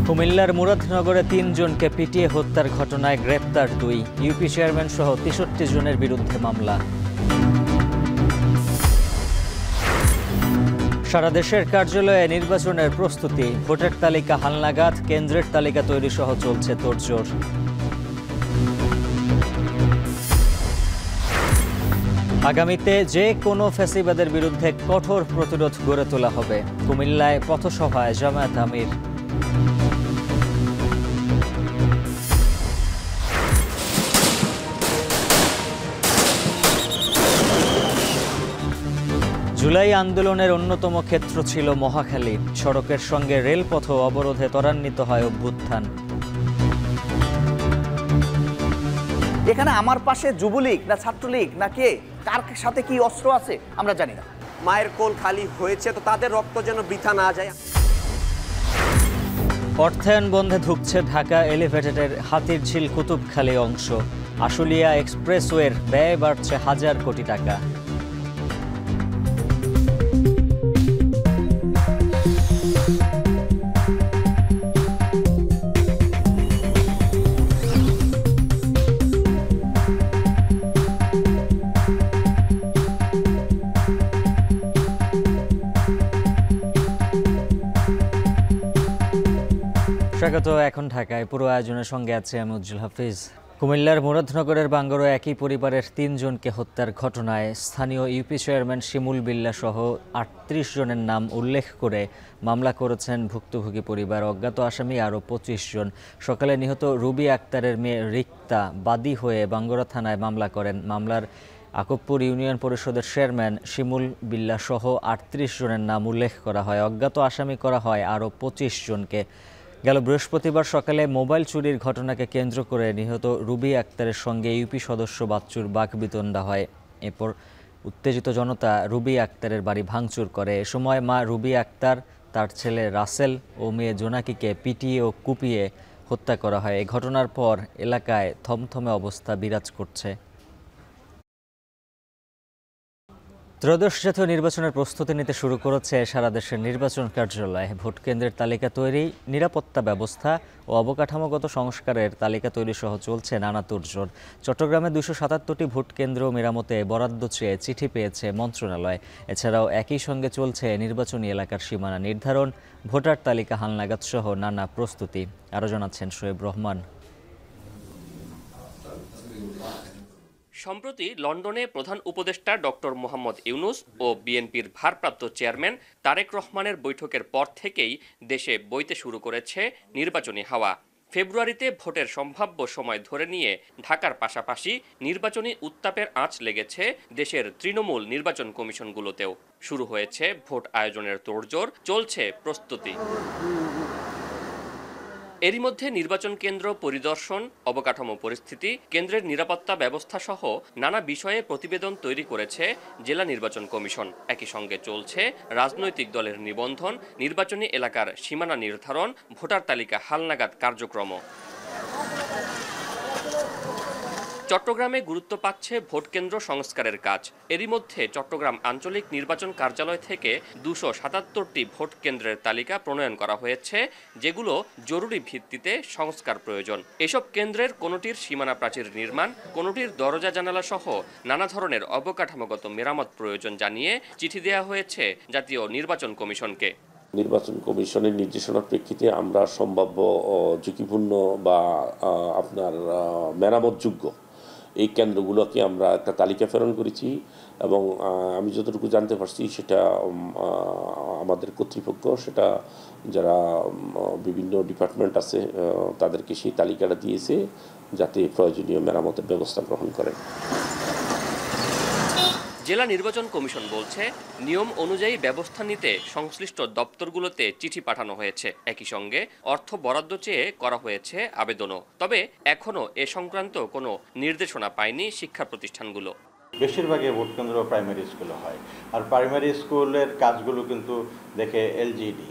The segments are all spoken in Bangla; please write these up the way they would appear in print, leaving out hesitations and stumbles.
কুমিল্লার মুরাদনগরে ৩ জনকে পিটিয়ে হত্যার ঘটনায় গ্রেপ্তার ২ ইউপি চেয়ারম্যান সহ ৬৩ জনের বিরুদ্ধে মামলা। সারা দেশের কার্যালয়ে নির্বাচনের প্রস্তুতি, ভোটার তালিকা হালনাগাদ, কেন্দ্রের তালিকা তৈরি সহ চলছে তোড়জোড়। আগামীতে যে কোনো ফ্যাসিবাদের বিরুদ্ধে কঠোর প্রতিরোধ গড়ে তোলা হবে, কুমিল্লায় পথসভায় জামায়াত আমির। জুলাই আন্দোলনের অন্যতম ক্ষেত্র ছিল মহাখালী। সড়কের সঙ্গে রেলপথ অবরোধে ত্বরান্বিত হয় অভ্যুত্থান। এখানে আমার পাশে যুবলীগ না ছাত্রলীগ না কে, কার সাথে কি অস্ত্র আছে আমরা জানি না। মায়ের কোল খালি হয়েছে, তো তাদের রক্ত যেন বৃথা না যায়। অর্থায়ন বন্ধে ধুঁকছে ঢাকা এলিভেটেডের হাতিরঝিল কুতুবখালী অংশ। আশুলিয়া এক্সপ্রেসওয়ের ব্যয় বাড়ছে হাজার কোটি টাকা। স্বাগত। এখন ঢাকায় পুরো আয়োজনের সঙ্গে আছে আমি উজ্জ্বল হাফিজ। কুমিল্লার মুরাদনগরের বাঙ্গরো একই পরিবারের ৩ জনকে হত্যার ঘটনায় স্থানীয় ইউপি চেয়ারম্যান শিমুল বিল্লাহ সহ ৩৮ জনের নাম উল্লেখ করে মামলা করেছেন ভুক্তভোগী পরিবার। অজ্ঞাত আসামি আরও ২৫ জন। সকালে নিহত রুবি আক্তারের মেয়ে রিক্তা বাদী হয়ে বাঙ্গরা থানায় মামলা করেন। মামলার আকুবপুর ইউনিয়ন পরিষদের চেয়ারম্যান শিমুল বিল্লাহ সহ ৩৮ জনের নাম উল্লেখ করা হয়। অজ্ঞাত আসামি করা হয় আরও ২৫ জনকে। গেল বৃহস্পতিবার সকালে মোবাইল চুরির ঘটনাকে কেন্দ্র করে নিহত রুবি আক্তারের সঙ্গে ইউপি সদস্য বাচ্চুর বাকবিতণ্ডা হয়। এরপর উত্তেজিত জনতা রুবি আক্তারের বাড়ি ভাঙচুর করে। এ সময় মা রুবি আক্তার, তার ছেলে রাসেল ও মেয়ে জোনাকিকে পিটিয়ে ও কুপিয়ে হত্যা করা হয়। এই ঘটনার পর এলাকায় থমথমে অবস্থা বিরাজ করছে। ত্রয়োদশ জাতীয় নির্বাচনের প্রস্তুতি নিতে শুরু করেছে সারা দেশের নির্বাচন কার্যালয়। ভোট কেন্দ্রের তালিকা তৈরি, নিরাপত্তা ব্যবস্থা ও অবকাঠামোগত সংস্কারের তালিকা তৈরি সহ চলছে নানা তোড়জোড়। চট্টগ্রামে ২৭৭টি ভোট কেন্দ্র মেরামতে বরাদ্দ চেয়ে চিঠি পেয়েছে মন্ত্রণালয়। এছাড়াও একই সঙ্গে চলছে নির্বাচনী এলাকার সীমানা নির্ধারণ, ভোটার তালিকা হালনাগাদ সহ নানা প্রস্তুতি। আরও জানাচ্ছেন শোয়েব রহমান। সম্প্রতি লন্ডনে প্রধান উপদেষ্টা ডক্টর মোহাম্মদ ইউনুস ও বিএনপির ভারপ্রাপ্ত চেয়ারম্যান তারেক রহমানের বৈঠকের পর থেকেই দেশে বইতে শুরু করেছে নির্বাচনী হাওয়া। ফেব্রুয়ারিতে ভোটের সম্ভাব্য সময় ধরে নিয়ে ঢাকার পাশাপাশি নির্বাচনী উত্তাপের আঁচ লেগেছে দেশের তৃণমূল নির্বাচন কমিশনগুলোতেও। শুরু হয়েছে ভোট আয়োজনের তোড়জোড়, চলছে প্রস্তুতি। এরই মধ্যে নির্বাচন কেন্দ্র পরিদর্শন, অবকাঠামো পরিস্থিতি, কেন্দ্রের নিরাপত্তা ব্যবস্থা সহ নানা বিষয়ে প্রতিবেদন তৈরি করেছে জেলা নির্বাচন কমিশন। একই সঙ্গে চলছে রাজনৈতিক দলের নিবন্ধন, নির্বাচনী এলাকার সীমানা নির্ধারণ, ভোটার তালিকা হালনাগাদ কার্যক্রম। চট্টগ্রামে গুরুত্ব পাচ্ছে ভোট কেন্দ্র সংস্কারের কাজ। এরই মধ্যে চট্টগ্রাম আঞ্চলিক নির্বাচন কার্যালয় থেকে ২৭৭টি ভোট কেন্দ্রের তালিকা প্রণয়ন করা হয়েছে, যেগুলো জরুরি ভিত্তিতে সংস্কার প্রয়োজন। এসব কেন্দ্রের কোনোটির সীমানা প্রাচীর নির্মাণ, কোনোটির দরজা জানালা সহ নানা ধরনের অবকাঠামোগত মেরামত প্রয়োজন জানিয়ে চিঠি দেওয়া হয়েছে জাতীয় নির্বাচন কমিশনকে। নির্বাচন কমিশনের নির্দেশনার প্রেক্ষিতে আমরা সম্ভাব্য ঝুঁকিপূর্ণ বা আপনার মেরামতযোগ্য এই কেন্দ্রগুলোকে আমরা একটা তালিকা প্রেরণ করেছি এবং আমি যতটুকু জানতে পারছি সেটা আমাদের কর্তৃপক্ষ, সেটা যারা বিভিন্ন ডিপার্টমেন্ট আছে তাদেরকে সেই তালিকাটা দিয়েছে যাতে প্রয়োজনীয় মেরামতের ব্যবস্থা গ্রহণ করেন। জেলা নির্বাচন কমিশন বলছে, নিয়ম অনুযায়ী ব্যবস্থা নিতে সংশ্লিষ্ট দপ্তরগুলোতে চিঠি পাঠানো হয়েছে। একই সঙ্গে অর্থ বরাদ্দ চেয়ে করা হয়েছে আবেদনও। তবে এখনও এ সংক্রান্ত কোনো নির্দেশনা পায়নি শিক্ষা প্রতিষ্ঠানগুলো। বেশিরভাগই ভোট কেন্দ্র প্রাইমারি স্কুলে হয়, আর প্রাইমারি স্কুলের কাজগুলো কিন্তু দেখে এলজিডি।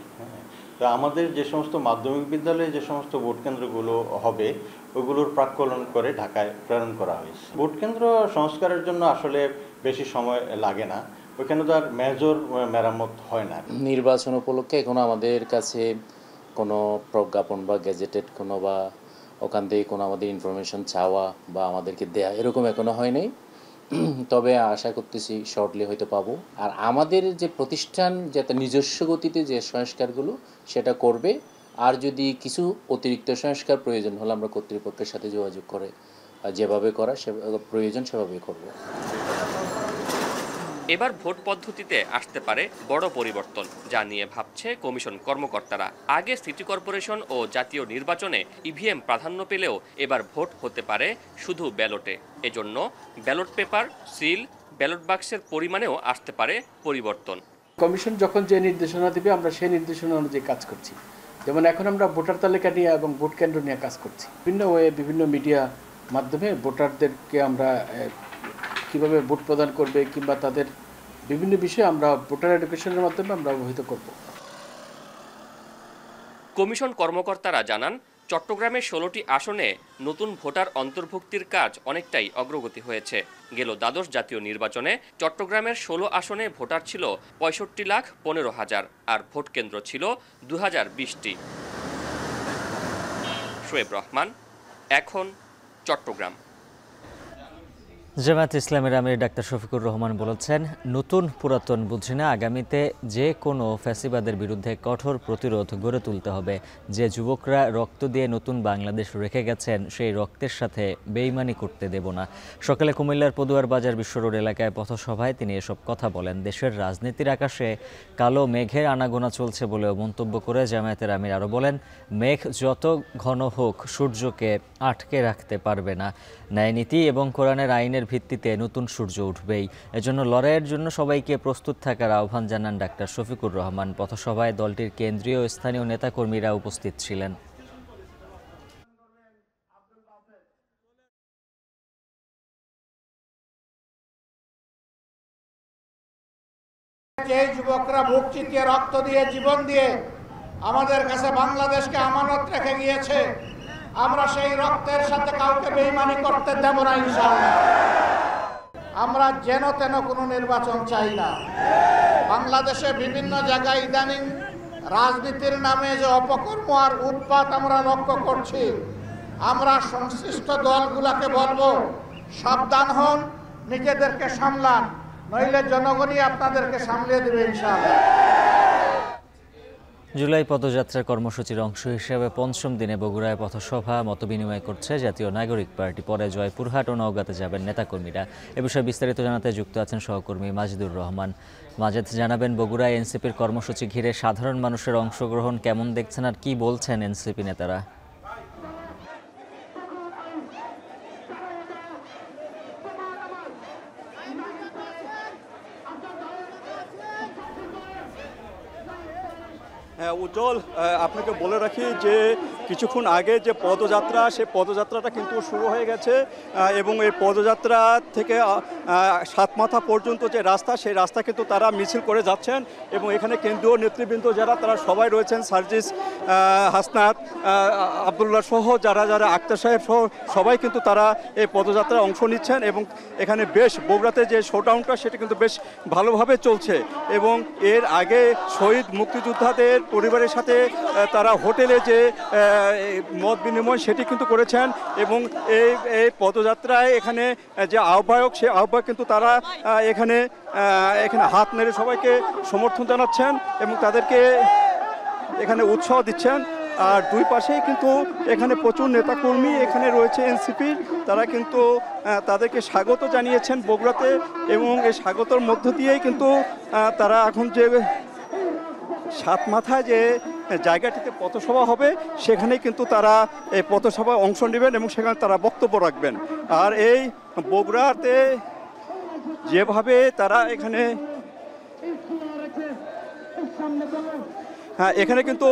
তো আমাদের যে সমস্ত মাধ্যমিক বিদ্যালয়ে যে সমস্ত ভোট কেন্দ্রগুলো হবে ওইগুলোর প্রাক্কলন করে ঢাকায় প্রেরণ করা হয়েছে। ভোট কেন্দ্র সংস্কারের জন্য আসলে বেশি সময় লাগে না, ওইখানে তো আর মেজর মেরামত হয় না। নির্বাচন উপলক্ষে এখন আমাদের কাছে কোনো প্রজ্ঞাপন বা গেজেটেড কোনো বা ওখান থেকে কোনো আমাদের ইনফরমেশন চাওয়া বা আমাদেরকে দেয়া এরকম এখনো হয় নাই। তবে আশা করতেছি শর্টলি হয়তো পাবো। আর আমাদের যে প্রতিষ্ঠান যাতে নিজস্ব গতিতে যে সংস্কারগুলো সেটা করবে, আর যদি কিছু অতিরিক্ত সংস্কার প্রয়োজন হলে আমরা কর্তৃপক্ষের সাথে যোগাযোগ করে যেভাবে করা প্রয়োজন সেভাবে করব। এবার ভোট পদ্ধতিতে আসতে পারে বড় পরিবর্তন, যা নিয়ে ভাবছে কমিশন কর্মকর্তারা। আগে সিটি কর্পোরেশন ও জাতীয় নির্বাচনে ইভিএম প্রাধান্য পেলেও এবার ভোট হতে পারে শুধু ব্যালটে। এজন্য ব্যালট পেপার, সিল, ব্যালট বাক্সের পরিমাণেও আসতে পারে পরিবর্তন। কমিশন যখন যে নির্দেশনা দেবে আমরা সেই নির্দেশনা অনুযায়ী কাজ করছি। যেমন এখন আমরা ভোটার তালিকা নিয়ে এবং ভোট কেন্দ্র নিয়ে কাজ করছি। বিভিন্ন মিডিয়া মাধ্যমে ভোটারদেরকে আমরা কিভাবে ভোট প্রদান করবে কিংবা তাদের বিভিন্ন বিষয়ে আমরা ভোটার এডুকেশনের মাধ্যমে আমরা অবহিত করব। কমিশন কর্মকর্তারা জানান, চট্টগ্রামের 16টি আসনে নতুন ভোটার অন্তর্ভুক্তির কাজ অনেকটাই অগ্রগতি হয়েছে। গেল দ্বাদশ জাতীয় নির্বাচনে চট্টগ্রামের 16 আসনে ভোটার ছিল 65,15,000 আর ভোট কেন্দ্র ছিল 2020টি। শোয়েব রহমান, এখন চট্টগ্রাম। জামায়াত ইসলামের আমির ডাক্তার শফিকুর রহমান বলেছেন, নতুন পুরাতন বুঝি না, আগামীতে যে কোনো ফ্যাসিবাদের বিরুদ্ধে কঠোর প্রতিরোধ গড়ে তুলতে হবে। যে যুবকরা রক্ত দিয়ে নতুন বাংলাদেশ রেখে গেছেন সেই রক্তের সাথে বেইমানি করতে দেব না। সকালে কুমিল্লার পদুয়ার বাজার বিশ্ব রোড এলাকায় পথসভায় তিনি এসব কথা বলেন। দেশের রাজনীতির আকাশে কালো মেঘের আনাগোনা চলছে বলেও মন্তব্য করে জামায়াতের আমির আরও বলেন, মেঘ যত ঘন হোক সূর্যকে আটকে রাখতে পারবে না। ন্যায়নীতি এবং কোরআনের আইনের ভিত্তিতে নতুন সূর্য উঠবেই। এজন্য লড়াইয়ের জন্য সবাইকে প্রস্তুত থাকার আহ্বান জানান ডাক্তার শফিকুর রহমান। পথসভায় দলটির কেন্দ্রীয় ও স্থানীয় নেতাকর্মীরা উপস্থিত ছিলেন। যে যুবকরা বুক চিতিয়ে রক্ত দিয়ে জীবন দিয়ে আমাদের কাছে বাংলাদেশকে আমানত রেখে গিয়েছে, আমরা সেই রক্তের সাথে কাউকে বেইমানি করতে দেব না ইনশাআল্লাহ। আমরা যেন তেন কোনো নির্বাচন চাই না। বাংলাদেশে বিভিন্ন জায়গায় ইদানিং রাজনীতির নামে যে অপকর্ম আর উৎপাত আমরা লক্ষ্য করছি, আমরা সংশ্লিষ্ট দলগুলোকে বলবো, সাবধান হন, নিজেদেরকে সামলান, নইলে জনগণই আপনাদেরকে সামলিয়ে দেবে ইনশাআল্লাহ। জুলাই পদযাত্রার কর্মসূচির অংশ হিসেবে পঞ্চম দিনে বগুড়ায় পথসভা মতবিনিময় করছে জাতীয় নাগরিক পার্টি। পরে জয়পুরহাট ও নওগাঁতে যাবেন নেতাকর্মীরা। এ বিষয়ে বিস্তারিত জানাতে যুক্ত আছেন সহকর্মী মাজেদুর রহমান। মাজেদ, জানাবেন বগুড়ায় এনসিপির কর্মসূচি ঘিরে সাধারণ মানুষের অংশগ্রহণ কেমন দেখছেন আর কি বলছেন এনসিপি নেতারা? উজ্জ্বল, আপনাকে বলে রাখি যে কিছুক্ষণ আগে যে পদযাত্রা, সে পদযাত্রাটা কিন্তু শুরু হয়ে গেছে এবং এই পদযাত্রা থেকে সাতমাথা পর্যন্ত যে রাস্তা, সেই রাস্তা কিন্তু তারা মিছিল করে যাচ্ছেন এবং এখানে কেন্দ্রীয় নেতৃবৃন্দ যারা তারা সবাই রয়েছেন, সার্জিস হাসনাত, আবদুল্লাহ সহ যারা আক্তার সাহেব সহ সবাই কিন্তু তারা এই পদযাত্রায় অংশ নিচ্ছেন এবং এখানে বেশ বগুড়াতে যে শোডাউনটা সেটা কিন্তু বেশ ভালোভাবে চলছে এবং এর আগে শহীদ মুক্তিযোদ্ধাদের পরিবারের সাথে তারা হোটেলে যে মত বিনিময় সেটি কিন্তু করেছেন এবং এই পদযাত্রায় এখানে যে আহ্বায়ক, সে আহ্বায়ক কিন্তু তারা এখানে হাত নেড়ে সবাইকে সমর্থন জানাচ্ছেন এবং তাদেরকে এখানে উৎসাহ দিচ্ছেন। আর দুই পাশেই কিন্তু এখানে প্রচুর নেতাকর্মী এখানে রয়েছে এনসিপির, তারা কিন্তু তাদেরকে স্বাগত জানিয়েছেন বগুড়াতে এবং এই স্বাগতর মধ্য দিয়েই কিন্তু তারা এখন যে সাতমাথায় যে জায়গাটিতে পথসভা হবে সেখানেই কিন্তু তারা এই পথসভায় অংশ নেবেন এবং সেখানে তারা বক্তব্য রাখবেন। আর এই বগুড়াতে যেভাবে তারা এখানে এখানে কিন্তু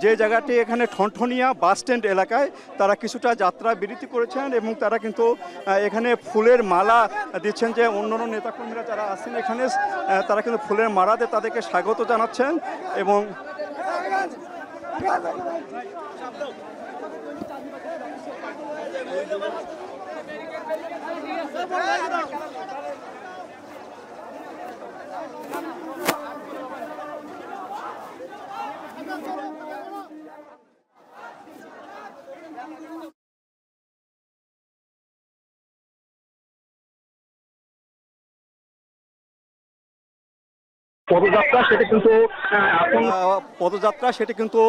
যে জায়গাটি এখানে ঠনঠনিয়া বাস স্ট্যান্ড এলাকায় তারা কিছুটা যাত্রা বিরতি করেছেন এবং তারা কিন্তু এখানে ফুলের মালা দিচ্ছেন। যে অন্যান্য নেতাকর্মীরা যারা আছেন এখানে তারা কিন্তু ফুলের মালা দিয়ে তাদেরকে স্বাগত জানাচ্ছেন এবং পদযাত্রা সেটা কিন্তু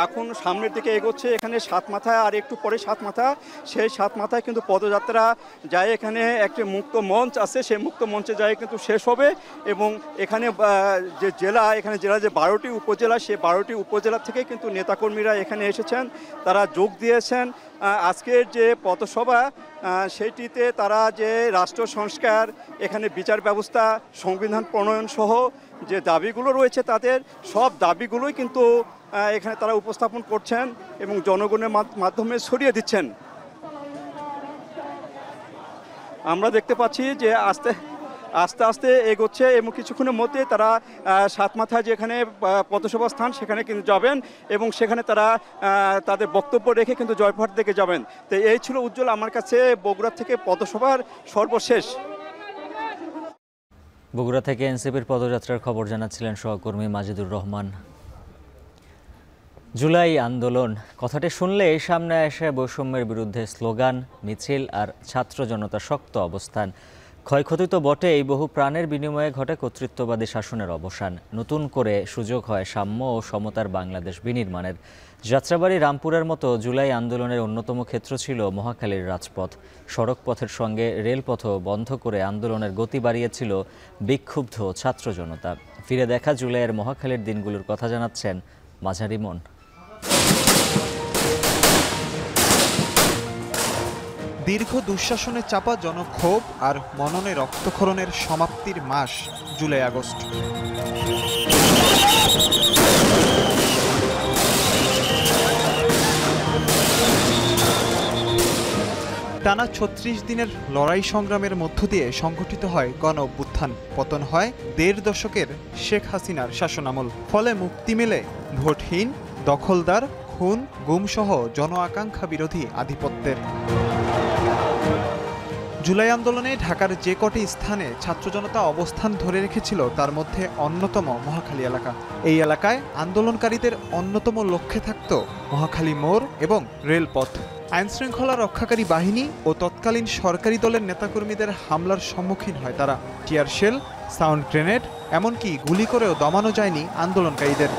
এখন সামনের দিকে এগোচ্ছে। এখানে সাত মাথা আর একটু পরে সাত মাথা, সেই সাত মাথায় কিন্তু পদযাত্রা যায়। এখানে একটি মুক্ত মঞ্চ আছে, সেই মুক্ত মঞ্চে যায় কিন্তু শেষ হবে। এবং এখানে যে জেলা যে 12টি উপজেলা, সেই 12টি উপজেলা থেকে কিন্তু নেতাকর্মীরা এখানে এসেছেন, তারা যোগ দিয়েছেন। আজকের যে পথসভা সেইটিতে তারা যে রাষ্ট্র সংস্কার, এখানে বিচার ব্যবস্থা, সংবিধান প্রণয়ন সহ যে দাবিগুলো রয়েছে তাদের সব দাবিগুলোই কিন্তু এখানে তারা উপস্থাপন করছেন এবং জনগণের মাধ্যমে ছড়িয়ে দিচ্ছেন। আমরা দেখতে পাচ্ছি যে আস্তে আস্তে এগোচ্ছে এবং কিছুক্ষণের মধ্যে তারা সাত মাথায় যেখানে পথসভা স্থান সেখানে কিন্তু যাবেন এবং সেখানে তারা তাদের বক্তব্য রেখে কিন্তু জয়পুরহাট থেকে যাবেন। তো এই ছিল উজ্জ্বল আমার কাছে বগুড়া থেকে পথসভার সর্বশেষ। বগুড়া থেকে এনসিপির পদযাত্রার খবর জানাচ্ছিলেন সহকর্মী মাজিদুর রহমান। জুলাই আন্দোলন কথাটি শুনলে সামনে আসে বৈষম্যের বিরুদ্ধে স্লোগান, মিছিল আর ছাত্র জনতার শক্ত অবস্থান। ক্ষয়ক্ষতি তো বটেই, বহু প্রাণের বিনিময়ে ঘটে কর্তৃত্ববাদী শাসনের অবসান। নতুন করে সুযোগ হয় সাম্য ও সমতার বাংলাদেশ বিনির্মাণের। যাত্রাবাড়ি, রামপুরের মতো জুলাই আন্দোলনের অন্যতম ক্ষেত্র ছিল মহাখালীর রাজপথ। সড়ক পথের সঙ্গে রেলপথও বন্ধ করে আন্দোলনের গতি বাড়িয়েছিল বিক্ষুব্ধ ছাত্র জনতা। ফিরে দেখা জুলাইয়ের মহাখালীর দিনগুলোর কথা জানাচ্ছেন মাঝারি মন। দীর্ঘ দুঃশাসনে চাপা জনক্ষোভ আর মননে রক্তক্ষরণের সমাপ্তির মাস জুলাই আগস্ট। টানা ৩৬ দিনের লড়াই সংগ্রামের মধ্য দিয়ে সংগঠিত হয় গণ অভ্যুত্থান। পতন হয় ১.৫ দশকের শেখ হাসিনার শাসনামল। ফলে মুক্তি মেলে ভোটহীন, দখলদার, খুন, গুমসহ জন আকাঙ্ক্ষা বিরোধী আধিপত্যের। জুলাই আন্দোলনে ঢাকার যে কটি স্থানে ছাত্র জনতা অবস্থান ধরে রেখেছিল তার মধ্যে অন্যতম মহাখালী এলাকা। এই এলাকায় আন্দোলনকারীদের অন্যতম লক্ষ্যে থাকত মহাখালী মোড় এবং রেলপথ। আইনশৃঙ্খলা রক্ষাকারী বাহিনী ও তৎকালীন সরকারি দলের নেতাকর্মীদের হামলার সম্মুখীন হয় তারা। টিয়ার শেল, সাউন্ড গ্রেনেড, এমনকি গুলি করেও দমানো যায়নি আন্দোলনকারীদের।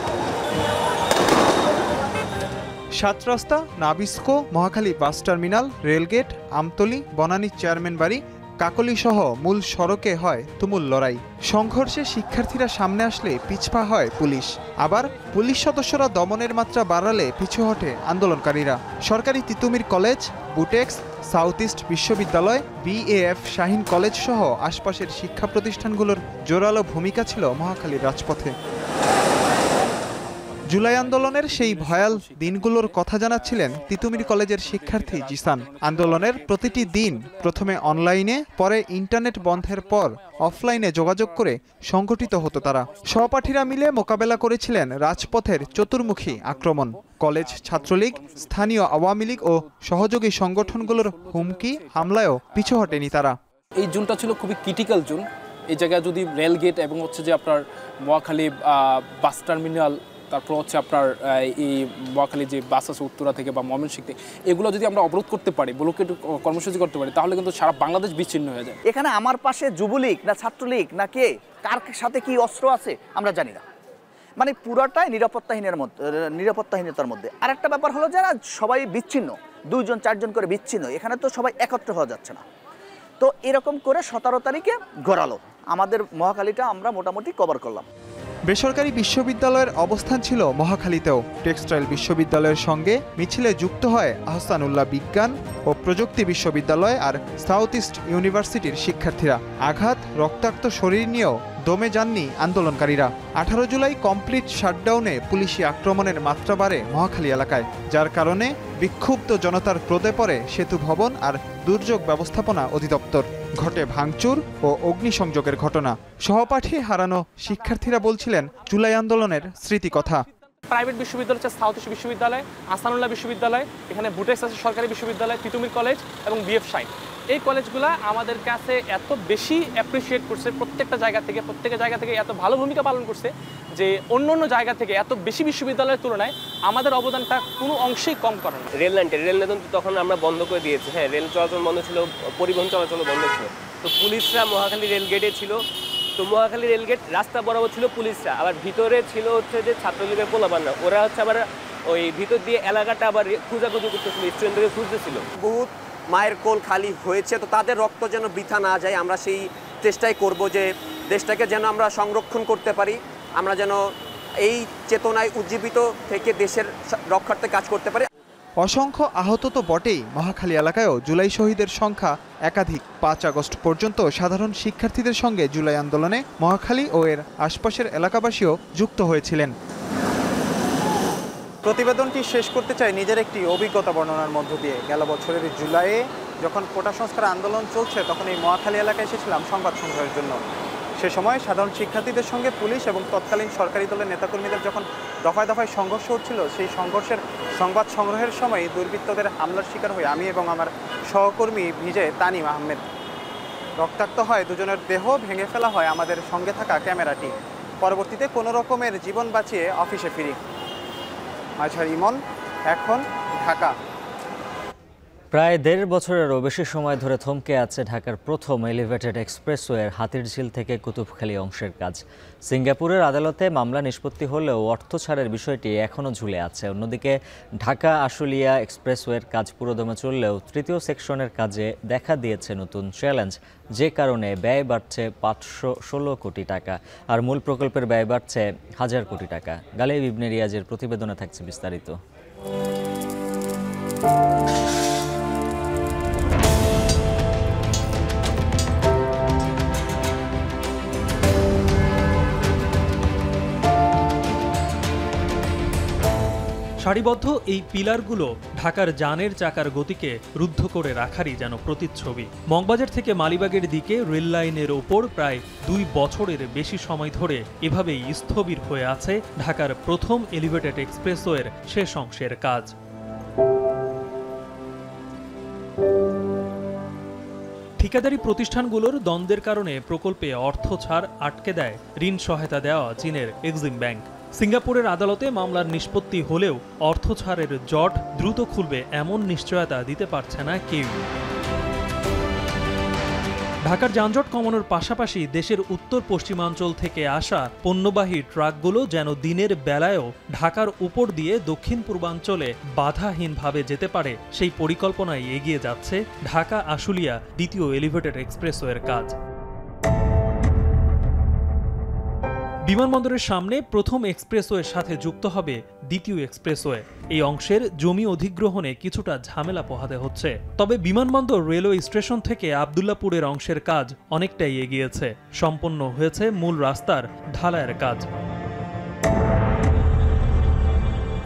সাত রাস্তা, Nabisco, Mohakhali bus terminal, rail gate, Amtali, Banani chairman বাড়ি, কাকলী সহ মূল সড়কে হয় তুমুল লড়াই। সংঘর্ষে শিক্ষার্থীরা সামনে আসলে পিছপা হয় পুলিশ। আবার পুলিশ সদস্যরা দমনের মাত্রা বাড়ালে পিছু হটে আন্দোলনকারীরা। সরকারি Titumir college, Butex, south east বিশ্ববিদ্যালয়, BAF শাহীন কলেজ সহ আশপাশের শিক্ষা প্রতিষ্ঠানগুলোর জোরালো ভূমিকা ছিল মহাখালীর রাজপথে। জুলাই আন্দোলনের সেই ভয়াল দিনগুলোর কথা জানাচ্ছিলেন তিতুমির কলেজের শিক্ষার্থী জিসান। আন্দোলনের প্রতিটি দিন প্রথমে অনলাইনে, পরে ইন্টারনেট বন্ধের পর অফলাইনে যোগাযোগ করে সংগঠিত হতো তারা। সহপাঠীরা মিলে মোকাবেলা করেছিলেন রাজপথের চতুর্মুখী আক্রমণ। কলেজ ছাত্রলীগ, স্থানীয় আওয়ামী লীগ ও সহযোগী সংগঠনগুলোর হুমকি হামলায়ও পিছু হটেনি তারা। এই জুনটা ছিল খুবই ক্রিটিক্যাল জুন। এই জায়গায় যদি রেলগেট এবং যে আপনার মহাখালী বাস টার্মিনাল, তারপর আপনার এই মহাখালী যে বাস আছে উত্তরা থেকে বা ময়মনসিংহ থেকে, এগুলো যদি আমরা অবরোধ করতে পারি, ব্লকেট কর্মসূচি করতে পারি, তাহলে কিন্তু সারা বাংলাদেশ বিচ্ছিন্ন হয়ে যায়। এখানে আমার পাশে যুবলীগ না ছাত্রলীগ না কে, কার সাথে কি অস্ত্র আছে আমরা জানি না। মানে পুরোটাই নিরাপত্তাহীনতার মধ্যে। আর একটা ব্যাপার হলো যারা সবাই বিচ্ছিন্ন, 2জন 4জন করে বিচ্ছিন্ন, এখানে তো সবাই একত্র হওয়া যাচ্ছে না। তো এরকম করে 17 তারিখে গড়ালো আমাদের মহাখালীটা, আমরা মোটামুটি কভার করলাম। বেসরকারি বিশ্ববিদ্যালয়ের অবস্থান ছিল মহাখালীতেও। টেক্সটাইল বিশ্ববিদ্যালয়ের সঙ্গে মিছিলে যুক্ত হয় আহসানুল্লাহ বিজ্ঞান ও প্রযুক্তি বিশ্ববিদ্যালয় আর সাউথ ইস্ট ইউনিভার্সিটির শিক্ষার্থীরা। আঘাত, রক্তাক্ত শরীর নিয়েও দমে যাননি আন্দোলনকারীরা। 18 জুলাই কমপ্লিট শাটডাউনে পুলিশি আক্রমণের মাত্রা বাড়ে মহাখালী এলাকায়, যার কারণে বিক্ষুব্ধ জনতার ক্রোধে পড়ে সেতু ভবন আর দুর্যোগ ব্যবস্থাপনা অধিদপ্তর। ঘটে ভাঙচুর ও অগ্নিসংযোগের ঘটনা। সহপাঠী হারানো শিক্ষার্থীরা বলছিলেন জুলাই আন্দোলনের স্মৃতিকথা। প্রাইভেট বিশ্ববিদ্যালয় হচ্ছে সাউথ ইস্ট বিশ্ববিদ্যালয়, আহসানুল্লাহ বিশ্ববিদ্যালয়, এখানে বুটেক্স আছে সরকারি বিশ্ববিদ্যালয়, তিতুমির কলেজ এবং BF শাহীন। এই কলেজগুলো আমাদের কাছে এত বেশি অ্যাপ্রিসিয়েট করছে, প্রত্যেকটা জায়গা থেকে এত ভালো ভূমিকা পালন করছে যে অন্য জায়গা থেকে এত বেশি বিশ্ববিদ্যালয়ের তুলনায় আমাদের অবদানটা কোনো অংশেই কম করে না। রেল লাইন তখন আমরা বন্ধ করে দিয়েছি। হ্যাঁ, রেল চলাচল বন্ধ ছিল, পরিবহন চলাচল বন্ধ ছিল। তো পুলিশরা মহাখালী রেল গেটে ছিল, তো মহাখালী রেলগেট রাস্তা বরাবর ছিল পুলিশরা, আবার ভিতরে ছিল হচ্ছে যে ছাত্রলীগের পোলাপানরা, ওরা হচ্ছে আবার ওই ভিতর দিয়ে এলাকাটা আবার খোঁজাখুঁজি করতেছিল, স্টুডেন্টদেরকে খুঁজতেছিল। বহুত মায়ের কোল খালি হয়েছে, তো তাদের রক্ত যেন বৃথা না যায়, আমরা সেই চেষ্টাই করব যে দেশটাকে যেন আমরা সংরক্ষণ করতে পারি, আমরা যেন এই চেতনায় উজ্জীবিত থেকে দেশের রক্ষার্থে কাজ করতে পারি। অসংখ্য আহত তো বটেই, মহাখালী এলাকায়ও জুলাই শহীদের সংখ্যা একাধিক। 5 আগস্ট পর্যন্ত সাধারণ শিক্ষার্থীদের সঙ্গে জুলাই আন্দোলনে মহাখালী ও এর আশপাশের এলাকাবাসীও যুক্ত হয়েছিলেন। প্রতিবেদনটি শেষ করতে চাই নিজের একটি অভিজ্ঞতা বর্ণনার মধ্য দিয়ে। গেল বছরের জুলাইয়ে যখন কোটা সংস্কার আন্দোলন চলছে, তখন এই মহাখালী এলাকায় এসেছিলাম সংবাদ সংগ্রহের জন্য। সে সময় সাধারণ শিক্ষার্থীদের সঙ্গে পুলিশ এবং তৎকালীন সরকারি দলের নেতাকর্মীদের যখন দফায় দফায় সংঘর্ষ হচ্ছিল, সেই সংঘর্ষের সংবাদ সংগ্রহের সময় দুর্বৃত্তদের হামলার শিকার হয়ে আমি এবং আমার সহকর্মী ভিজে তানিম আহমেদ। রক্তাক্ত হয় দুজনের দেহ, ভেঙে ফেলা হয় আমাদের সঙ্গে থাকা ক্যামেরাটি। পরবর্তীতে কোনো রকমের জীবন বাঁচিয়ে অফিসে ফিরি। মাঝার ইমন, এখন ঢাকা। প্রায় 1.5 বছরেরও বেশি সময় ধরে থমকে আছে ঢাকার প্রথম এলিভেটেড এক্সপ্রেসওয়ের হাতিরঝিল থেকে কুতুবখালী অংশের কাজ। সিঙ্গাপুরের আদালতে মামলা নিষ্পত্তি হলেও অর্থ ছাড়ের বিষয়টি এখনও ঝুলে আছে। অন্যদিকে ঢাকা আশুলিয়া এক্সপ্রেসওয়ের কাজ পুরোদমে চললেও তৃতীয় সেকশনের কাজে দেখা দিয়েছে নতুন চ্যালেঞ্জ, যে কারণে ব্যয় বাড়ছে 516 কোটি টাকা আর মূল প্রকল্পের ব্যয় বাড়ছে 1000 কোটি টাকা। গালিব ইবনে রিয়াজের প্রতিবেদনে থাকছে বিস্তারিত। সারিবদ্ধ এই পিলারগুলো ঢাকার যানের চাকার গতিকে রুদ্ধ করে রাখারই যেন প্রতিচ্ছবি। মগবাজার থেকে মালিবাগের দিকে রেল লাইনের ওপর প্রায় 2 বছরের বেশি সময় ধরে এভাবেই স্থবির হয়ে আছে ঢাকার প্রথম এলিভেটেড এক্সপ্রেসওয়ের শেষ অংশের কাজ। ঠিকাদারি প্রতিষ্ঠানগুলোর দ্বন্দ্বের কারণে প্রকল্পে অর্থ ছাড় আটকে দেয় ঋণ সহায়তা দেওয়া চীনের এক্সিম ব্যাংক। সিঙ্গাপুরের আদালতে মামলার নিষ্পত্তি হলেও অর্থ ছাড়ের জট দ্রুত খুলবে এমন নিশ্চয়তা দিতে পারছে না কেউ। ঢাকার যানজট কমানোর পাশাপাশি দেশের উত্তর পশ্চিমাঞ্চল থেকে আসা পণ্যবাহী ট্রাকগুলো যেন দিনের বেলায়ও ঢাকার উপর দিয়ে দক্ষিণ পূর্বাঞ্চলে বাধাহীনভাবে যেতে পারে, সেই পরিকল্পনায় এগিয়ে যাচ্ছে ঢাকা আশুলিয়া দ্বিতীয় এলিভেটেড এক্সপ্রেসওয়ের কাজ। বিমানবন্দরের সামনে প্রথম এক্সপ্রেসওয়ের সাথে যুক্ত হবে দ্বিতীয় এক্সপ্রেসওয়ে। এই অংশের জমি অধিগ্রহণে কিছুটা ঝামেলা পোহাতে হচ্ছে, তবে বিমানবন্দর রেলওয়ে স্টেশন থেকে আবদুল্লাপুরের অংশের কাজ অনেকটাই এগিয়েছে। সম্পন্ন হয়েছে মূল রাস্তার ঢালাইয়ের কাজ।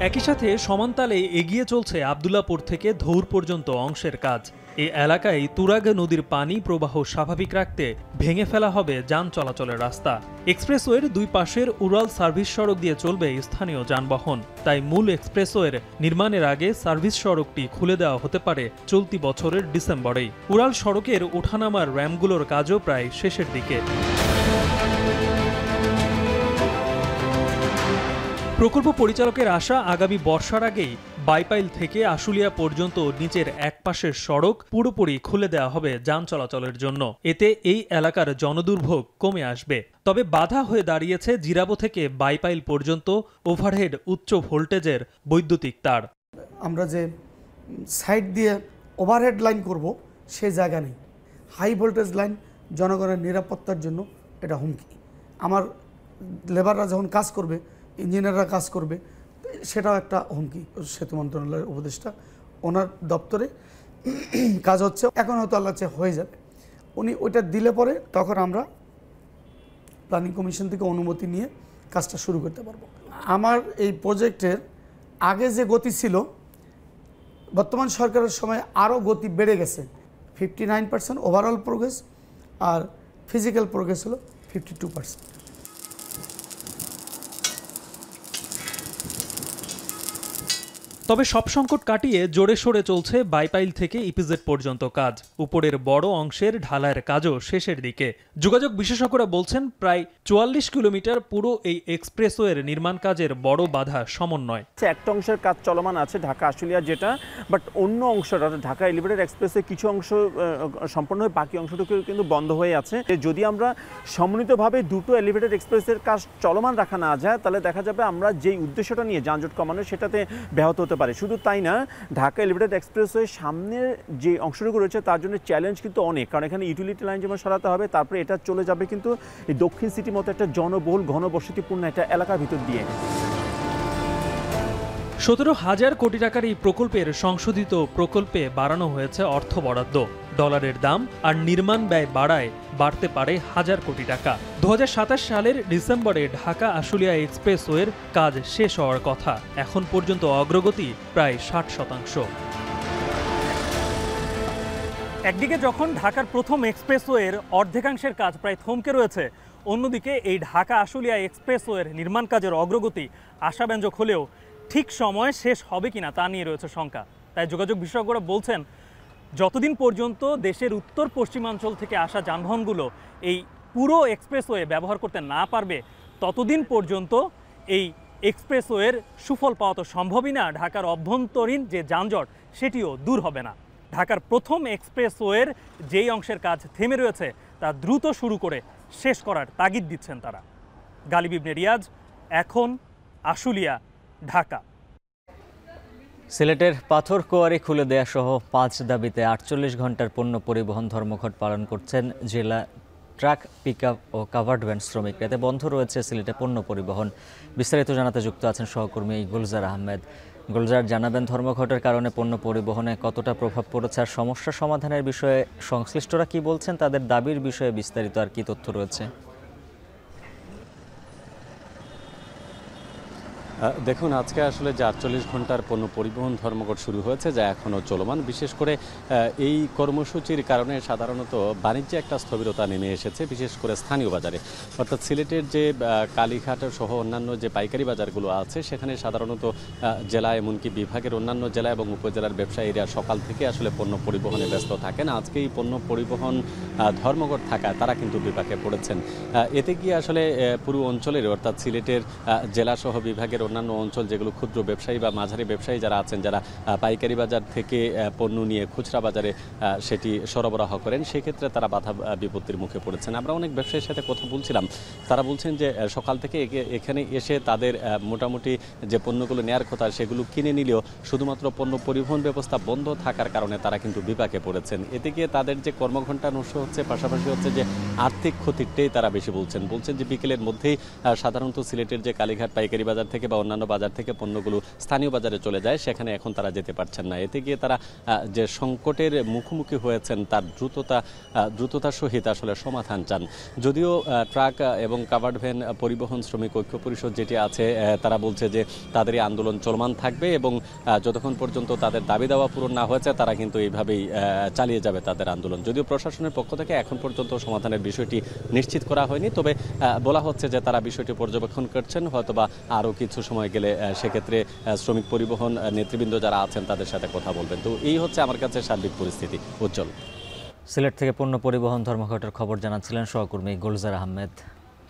একই সাথে সমানতালে এগিয়ে চলছে আবদুল্লাপুর থেকে ধৌর পর্যন্ত অংশের কাজ। এই এলাকায় তুরাগ নদীর পানি প্রবাহ স্বাভাবিক রাখতে ভেঙে ফেলা হবে যান চলাচলের রাস্তা। এক্সপ্রেসওয়ের 2 পাশের উড়াল সার্ভিস সড়ক দিয়ে চলবে স্থানীয় যানবাহন, তাই মূল এক্সপ্রেসওয়ের নির্মাণের আগে সার্ভিস সড়কটি খুলে দেওয়া হতে পারে চলতি বছরের ডিসেম্বরেই। উড়াল সড়কের ওঠানামার র্যামগুলোর কাজও প্রায় শেষের দিকে। প্রকল্প পরিচালকের আশা, আগামী বর্ষার আগেই বাইপাইল থেকে আশুলিয়া পর্যন্ত নিচের এক পাশের সড়ক পুরোপুরি খুলে দেওয়া হবে যান চলাচলের জন্য। এতে এই এলাকার জনদুর্ভোগ কমে আসবে। তবে বাধা হয়ে দাঁড়িয়েছে জিরাবো থেকে বাইপাইল পর্যন্ত ওভারহেড উচ্চ ভোল্টেজের বৈদ্যুতিক তার। আমরা যে সাইড দিয়ে ওভারহেড লাইন করব সে জায়গা নেই। হাই ভোল্টেজ লাইন জনগণের নিরাপত্তার জন্য এটা হুমকি। আমার লেবাররা যখন কাজ করবে, ইঞ্জিনিয়াররা কাজ করবে, সেটাও একটা হুমকি। সেতু মন্ত্রণালয়ের উপদেষ্টা, ওনার দপ্তরে কাজ হচ্ছে, এখন হয়তো আল্লাহ চেয়ে হয়ে যাবে। উনি ওইটা দিলে পরে তখন আমরা প্ল্যানিং কমিশন থেকে অনুমতি নিয়ে কাজটা শুরু করতে পারবো। আমার এই প্রজেক্টের আগে যে গতি ছিল, বর্তমান সরকারের সময় আরও গতি বেড়ে গেছে। 59% ওভারঅল প্রোগ্রেস, আর ফিজিক্যাল প্রোগ্রেস হলো 52%। তবে সব সংকট কাটিয়ে জোরে সোরে চলছে বাইপাইল থেকে ইপিজেড পর্যন্ত কাজ। উপরের বড় অংশের ঢালাইয়ের কাজও শেষের দিকে। যোগাযোগ বিশেষজ্ঞরা বলছেন প্রায় ৪৪ কিলোমিটার পুরো এই এক্সপ্রেসওয়ের নির্মাণ কাজের বড় বাধা সমন্বয়। একটা অংশের কাজ চলমান আছে ঢাকা আশুলিয়া যেটা, বাট অন্য অংশটা ঢাকা এলিভেটেড এক্সপ্রেসে কিছু অংশ সম্পন্ন হয়ে বাকি অংশটুকু কিন্তু বন্ধ হয়ে আছে। যদি আমরা সমন্বিতভাবে দুটো এলিভেটেড এক্সপ্রেসের কাজ চলমান রাখা না যায় তাহলে দেখা যাবে আমরা যেই উদ্দেশ্যটা নিয়ে যানজট কমানো সেটাতে ব্যাহত হতে পারে। শুধু তাই না, ঢাকা এলিভেটেড এক্সপ্রেসওয়ে সামনের যে অংশটুকু রয়েছে তার জন্য চ্যালেঞ্জ কিন্তু অনেক, কারণ এখানে ইউটিলিটি লাইন যেমন সরাতে হবে, তারপরে এটা চলে যাবে কিন্তু এই দক্ষিণ সিটির মতো একটা জনবহুল ঘনবসতিপূর্ণ একটা এলাকার ভিতর দিয়ে। ১৭,০০০ কোটি টাকার এই প্রকল্পের সংশোধিত প্রকল্পে বাড়ানো হয়েছে অর্থ বরাদ্দ। ডলারের দাম আর নির্মাণ ব্যয় বাড়ায় বাড়তে পারে ১,০০০ কোটি টাকা। ২০২৭ সালের ডিসেম্বরে ঢাকা আশুলিয়া এক্সপ্রেসওয়ের কাজ শেষ হওয়ার কথা। এখন পর্যন্ত অগ্রগতি প্রায় ৬০%। একদিকে যখন ঢাকার প্রথম এক্সপ্রেসওয়ের অর্ধেকাংশের কাজ প্রায় থমকে রয়েছে, অন্যদিকে এই ঢাকা আশুলিয়া এক্সপ্রেসওয়ের নির্মাণ কাজের অগ্রগতি আশাব্যঞ্জক হলেও ঠিক সময়ে শেষ হবে কিনা তা নিয়ে রয়েছে শঙ্কা। তাই যোগাযোগ বিশেষজ্ঞরা বলছেন যতদিন পর্যন্ত দেশের উত্তর পশ্চিমাঞ্চল থেকে আসা যানবাহনগুলো এই পুরো এক্সপ্রেসওয়ে ব্যবহার করতে না পারবে, ততদিন পর্যন্ত এই এক্সপ্রেসওয়ের সুফল পাওয়া তো সম্ভবই না। ঢাকার অভ্যন্তরীণ যে যানজট সেটিও দূর হবে না। ঢাকার প্রথম এক্সপ্রেসওয়ের যেই অংশের কাজ থেমে রয়েছে তা দ্রুত শুরু করে শেষ করার তাগিদ দিচ্ছেন তারা। গালিব ইবনে রিয়াজ, এখন, আশুলিয়া, ঢাকা। সিলেটের পাথর কোয়ারি খুলে দেয়া সহ ৫ দাবিতে ৪৮ ঘন্টার পণ্য পরিবহন ধর্মঘট পালন করছেন জেলা ট্রাক, পিকআপ ও কাভার্ড ভ্যান শ্রমিকরা। এতে বন্ধ রয়েছে সিলেটে পণ্য পরিবহন। বিস্তারিত জানাতে যুক্ত আছেন সহকর্মী গুলজার আহমেদ। গুলজার, জানাবেন ধর্মঘটের কারণে পণ্য পরিবহনে কতটা প্রভাব পড়েছে আর সমস্যা সমাধানের বিষয়ে সংশ্লিষ্টরা কি বলছেন, তাদের দাবির বিষয়ে বিস্তারিত আর কি তথ্য রয়েছে? দেখুন, আজকে আসলে যে ৪৮ ঘন্টার পণ্য পরিবহন ধর্মঘট শুরু হয়েছে যা এখনও চলমান। বিশেষ করে এই কর্মসূচির কারণে সাধারণত বাণিজ্যে একটা স্থবিরতা নেমে এসেছে, বিশেষ করে স্থানীয় বাজারে। অর্থাৎ সিলেটের যে কালীঘাট সহ অন্যান্য যে পাইকারি বাজারগুলো আছে সেখানে সাধারণত জেলা এমনকি বিভাগের অন্যান্য জেলা এবং উপজেলার ব্যবসায়ীরা সকাল থেকে আসলে পণ্য পরিবহনে ব্যস্ত থাকেন। আজকে এই পণ্য পরিবহন ধর্মঘট থাকায় তারা কিন্তু বিপাকে পড়েছেন। এতে গিয়ে আসলে পুরো অঞ্চলের অর্থাৎ সিলেটের জেলাসহ বিভাগের অন্যান্য অঞ্চল যেগুলো ক্ষুদ্র ব্যবসায়ী বা মাঝারি ব্যবসায়ী যারা আছেন, যারা পাইকারি বাজার থেকে পণ্য নিয়ে খুচরা বাজারে সেটি সরবরাহ করেন, সেক্ষেত্রে তারা বাধা বিপত্তির মুখে পড়েছেন। আমরা অনেক ব্যবসায়ীর সাথে কথা বলছিলাম, তারা বলছেন যে সকাল থেকে এখানে এসে তাদের মোটামুটি যে পণ্যগুলো নেয়ার কথা সেগুলো কিনে নিলেও শুধুমাত্র পণ্য পরিবহন ব্যবস্থা বন্ধ থাকার কারণে তারা কিন্তু বিপাকে পড়েছেন। এতে গিয়ে তাদের যে কর্মঘণ্টা নষ্ট হচ্ছে, পাশাপাশি হচ্ছে যে আর্থিক ক্ষতিটাই তারা বেশি বলছেন যে বিকেলের মধ্যেই সাধারণত সিলেটের যে কালীঘাট পাইকারি বাজার থেকে বা অন্যান্য বাজার থেকে পণ্যগুলো স্থানীয় বাজারে চলে যায়, সেখানে এখন তারা যেতে পারছেন না। এতে গিয়ে তারা যে সংকটের মুখোমুখি হয়েছেন তার দ্রুততার সহিত আসলে সমাধান চান। যদিও ট্রাক এবং কাভার্ড ভ্যান পরিবহন শ্রমিক ঐক্য পরিষদ যেটি আছে তারা বলছে যে তাদের এই আন্দোলন চলমান থাকবে এবং যতক্ষণ পর্যন্ত তাদের দাবি দাওয়া পূরণ না হয়েছে তারা কিন্তু এইভাবেই চালিয়ে যাবে তাদের আন্দোলন। যদিও প্রশাসনের পক্ষ থেকে এখন পর্যন্ত সমাধানের বিষয়টি নিশ্চিত করা হয়নি, তবে বলা হচ্ছে যে তারা বিষয়টি পর্যবেক্ষণ করছেন, হয়তোবা আরও কিছু সময় গেলে সেক্ষেত্রে শ্রমিক পরিবহন নেতৃবৃন্দ যারা আছেন তাদের সাথে কথা বলবেন। তো এই হচ্ছে আমার কাছে সার্বিক পরিস্থিতি। উজ্জ্বল। সিলেট থেকে পণ্য পরিবহন ধর্মঘটের খবর জানাচ্ছিলেন সহকর্মী গুলজার আহমেদ।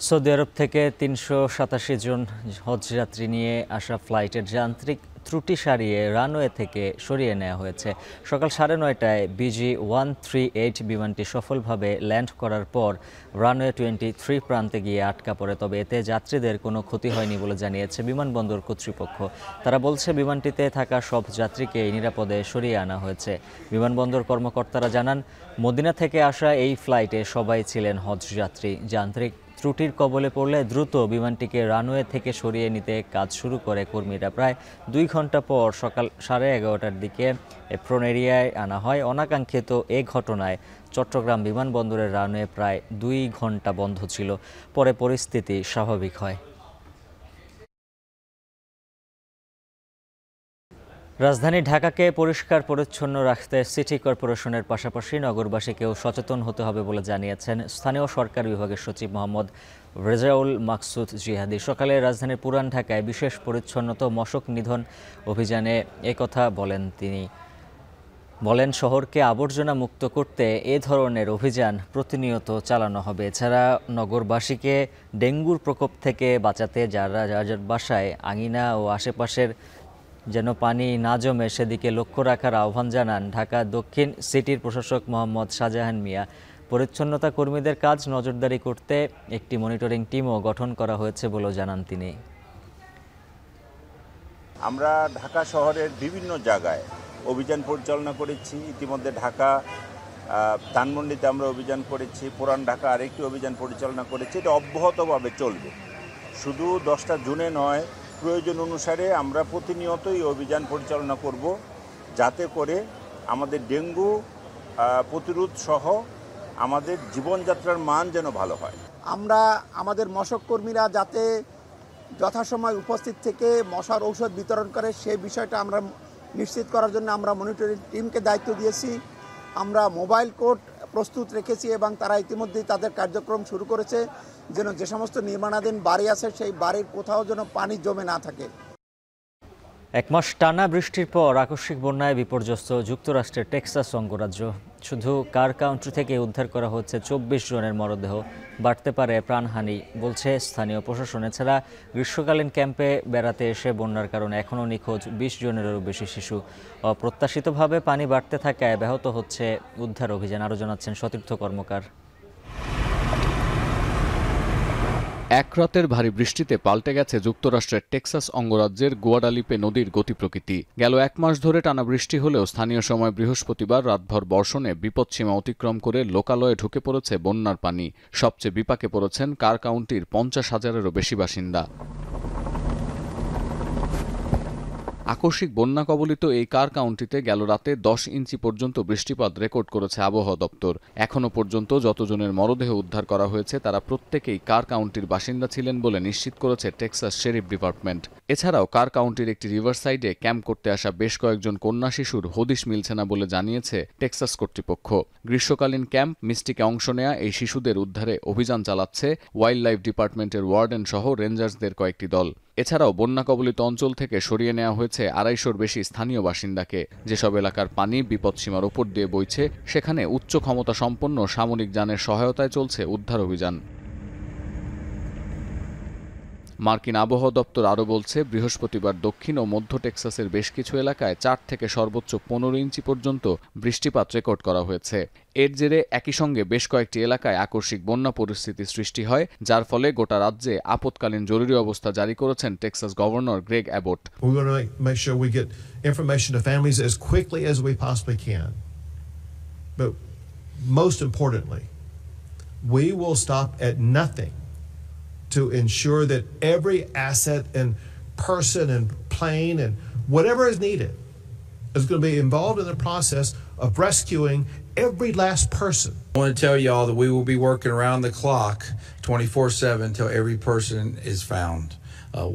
সৌদি আরব থেকে ৩৮৭ জন হজযাত্রী নিয়ে আসা ফ্লাইটের যান্ত্রিক ত্রুটি সারিয়ে রানওয়ে থেকে সরিয়ে নেওয়া হয়েছে। সকাল ৯:৩০টায় BG-138 বিমানটি সফলভাবে ল্যান্ড করার পর রানওয়ে 23 প্রান্তে গিয়ে আটকা পড়ে। তবে এতে যাত্রীদের কোনো ক্ষতি হয়নি বলে জানিয়েছে বিমানবন্দর কর্তৃপক্ষ। তারা বলছে বিমানটিতে থাকা সব যাত্রীকেই নিরাপদে সরিয়ে আনা হয়েছে। বিমানবন্দর কর্মকর্তারা জানান, মদিনা থেকে আসা এই ফ্লাইটে সবাই ছিলেন হজযাত্রী। যান্ত্রিক ত্রুটির কবলে পড়লে দ্রুত বিমানটিকে রানওয়ে থেকে সরিয়ে নিতে কাজ শুরু করে কর্মীরা। প্রায় 2 ঘন্টা পর সকাল 11:30টার দিকে এপ্রন এরিয়ায় আনা হয়। অনাকাঙ্ক্ষিত এ ঘটনায় চট্টগ্রাম বিমানবন্দরের রানওয়ে প্রায় 2 ঘন্টা বন্ধ ছিল। পরে পরিস্থিতি স্বাভাবিক হয়। রাজধানী ঢাকাকে পরিষ্কার পরিচ্ছন্ন রাখতে সিটি কর্পোরেশনের পাশাপাশি নগরবাসীকেও সচেতন হতে হবে বলে জানিয়েছেন স্থানীয় সরকার বিভাগের সচিব মোহাম্মদ রেজাউল মাকসুদ জিহাদি। সকালে রাজধানীর পুরান ঢাকায় বিশেষ পরিচ্ছন্নতা মশক নিধন অভিযানে একথা বলেন তিনি। বলেন, শহরকে আবর্জনা মুক্ত করতে এ ধরনের অভিযান প্রতিনিয়ত চালানো হবে। এছাড়া নগরবাসীকে ডেঙ্গুর প্রকোপ থেকে বাঁচাতে যারা যার বাসায় আঙিনা ও আশেপাশের যেন পানি না জমে সেদিকে লক্ষ্য রাখার আহ্বান জানান ঢাকা দক্ষিণ সিটির প্রশাসক মোহাম্মদ শাহজাহান মিয়া। পরিচ্ছন্নতা কর্মীদের কাজ নজরদারি করতে একটি মনিটরিং টিমও গঠন করা হয়েছে বলেও জানান তিনি। আমরা ঢাকা শহরের বিভিন্ন জায়গায় অভিযান পরিচালনা করেছি। ইতিমধ্যে ঢাকা ধানমন্ডিতে আমরা অভিযান করেছি, পুরান ঢাকা আরেকটি অভিযান পরিচালনা করেছি। এটা অব্যাহতভাবে চলবে, শুধু 10টা জুনে নয়, প্রয়োজন অনুসারে আমরা প্রতিনিয়তই অভিযান পরিচালনা করব, যাতে করে আমাদের ডেঙ্গু প্রতিরোধ সহ আমাদের জীবনযাত্রার মান যেন ভালো হয়। আমরা আমাদের মশক কর্মীরা যাতে যথাসময় উপস্থিত থেকে মশার ঔষধ বিতরণ করে সেই বিষয়টা আমরা নিশ্চিত করার জন্য আমরা মনিটরিং টিমকে দায়িত্ব দিয়েছি। আমরা মোবাইল কোর্ট প্রস্তুত রেখেছি এবং তারা ইতিমধ্যেই তাদের কার্যক্রম শুরু করেছে, যেন যে সমস্ত নির্মাণাধীন বাড়ি আছে সেই বাড়ির কোথাও যেন পানি জমে না থাকে। এক মাস টানা বৃষ্টির পর আকস্মিক বন্যায় বিপর্যস্ত যুক্তরাষ্ট্রের টেক্সাস অঙ্গরাজ্য। শুধু কার কাউন্টি থেকে উদ্ধার করা হচ্ছে 24 জনের মরদেহ। বাড়তে পারে প্রাণহানি বলছে স্থানীয় প্রশাসন। এছাড়া গ্রীষ্মকালীন ক্যাম্পে বেড়াতে এসে বন্যার কারণে এখনও নিখোঁজ 20 জনেরও বেশি শিশু। অপ্রত্যাশিতভাবে পানি বাড়তে থাকায় ব্যাহত হচ্ছে উদ্ধার অভিযান। আরও জানাচ্ছেন সতীর্থ কর্মকার। এক রাতের ভারী বৃষ্টিতে পাল্টে গেছে যুক্তরাষ্ট্রের টেক্সাস অঙ্গরাজ্যের গুয়াডালিপে নদীর গতি প্রকৃতি। গেল এক মাস ধরে টানা বৃষ্টি হলেও স্থানীয় সময় বৃহস্পতিবার রাতভর বর্ষণে বিপদসীমা অতিক্রম করে লোকালয়ে ঢুকে পড়েছে বন্যার পানি। সবচেয়ে বিপাকে পড়েছেন কার কাউন্টির 50,000-এরও বেশি বাসিন্দা। আকস্মিক বন্যা কবলিত এই কার কাউন্টিতে গেল রাতে 10 ইঞ্চি পর্যন্ত বৃষ্টিপাত রেকর্ড করেছে আবহাওয়া দপ্তর। এখনও পর্যন্ত যতজনের মরদেহ উদ্ধার করা হয়েছে তারা প্রত্যেকেই কার কাউন্টির বাসিন্দা ছিলেন বলে নিশ্চিত করেছে টেক্সাস শেরিফ ডিপার্টমেন্ট। এছাড়াও কার কাউন্টির একটি রিভারসাইডে ক্যাম্প করতে আসা বেশ কয়েকজন কন্যা শিশুর হদিশ মিলছে না বলে জানিয়েছে টেক্সাস কর্তৃপক্ষ। গ্রীষ্মকালীন ক্যাম্প মিস্টিকে অংশ নেয়া এই শিশুদের উদ্ধারে অভিযান চালাচ্ছে ওয়াইল্ড লাইফ ডিপার্টমেন্টের ওয়ার্ডেন সহ রেঞ্জার্সদের কয়েকটি দল। এছাড়াও বন্যা কবলিত অঞ্চল থেকে সরিয়ে নেওয়া হয়েছে 250-র বেশি স্থানীয় বাসিন্দাকে। যেসব এলাকার পানি বিপদসীমার ওপর দিয়ে বইছে সেখানে উচ্চ ক্ষমতা সম্পন্ন সামরিক যানের সহায়তায় চলছে উদ্ধার অভিযান। মার্কিন আবহাওয়া দপ্তর আরও বলছে, বৃহস্পতিবার দক্ষিণ ও মধ্য টেক্সাসের বেশ কিছু এলাকায় 4 থেকে সর্বোচ্চ 15 ইঞ্চি পর্যন্ত বৃষ্টিপাত রেকর্ড করা হয়েছে। এর জেরে একই সঙ্গে বেশ কয়েকটি এলাকায় আকস্মিক বন্যা পরিস্থিতি সৃষ্টি হয়, যার ফলে গোটা রাজ্যে আপৎকালীন জরুরি অবস্থা জারি করেছেন Texas governor Greg Abbott. We're going to make sure we get information to families as quickly as we possibly can. But most importantly, we will stop at nothing to ensure that every asset and person and plane and whatever is needed is going to be involved in the process of rescuing every last person. I want to tell y'all that we will be working around the clock 24/7 till every person is found.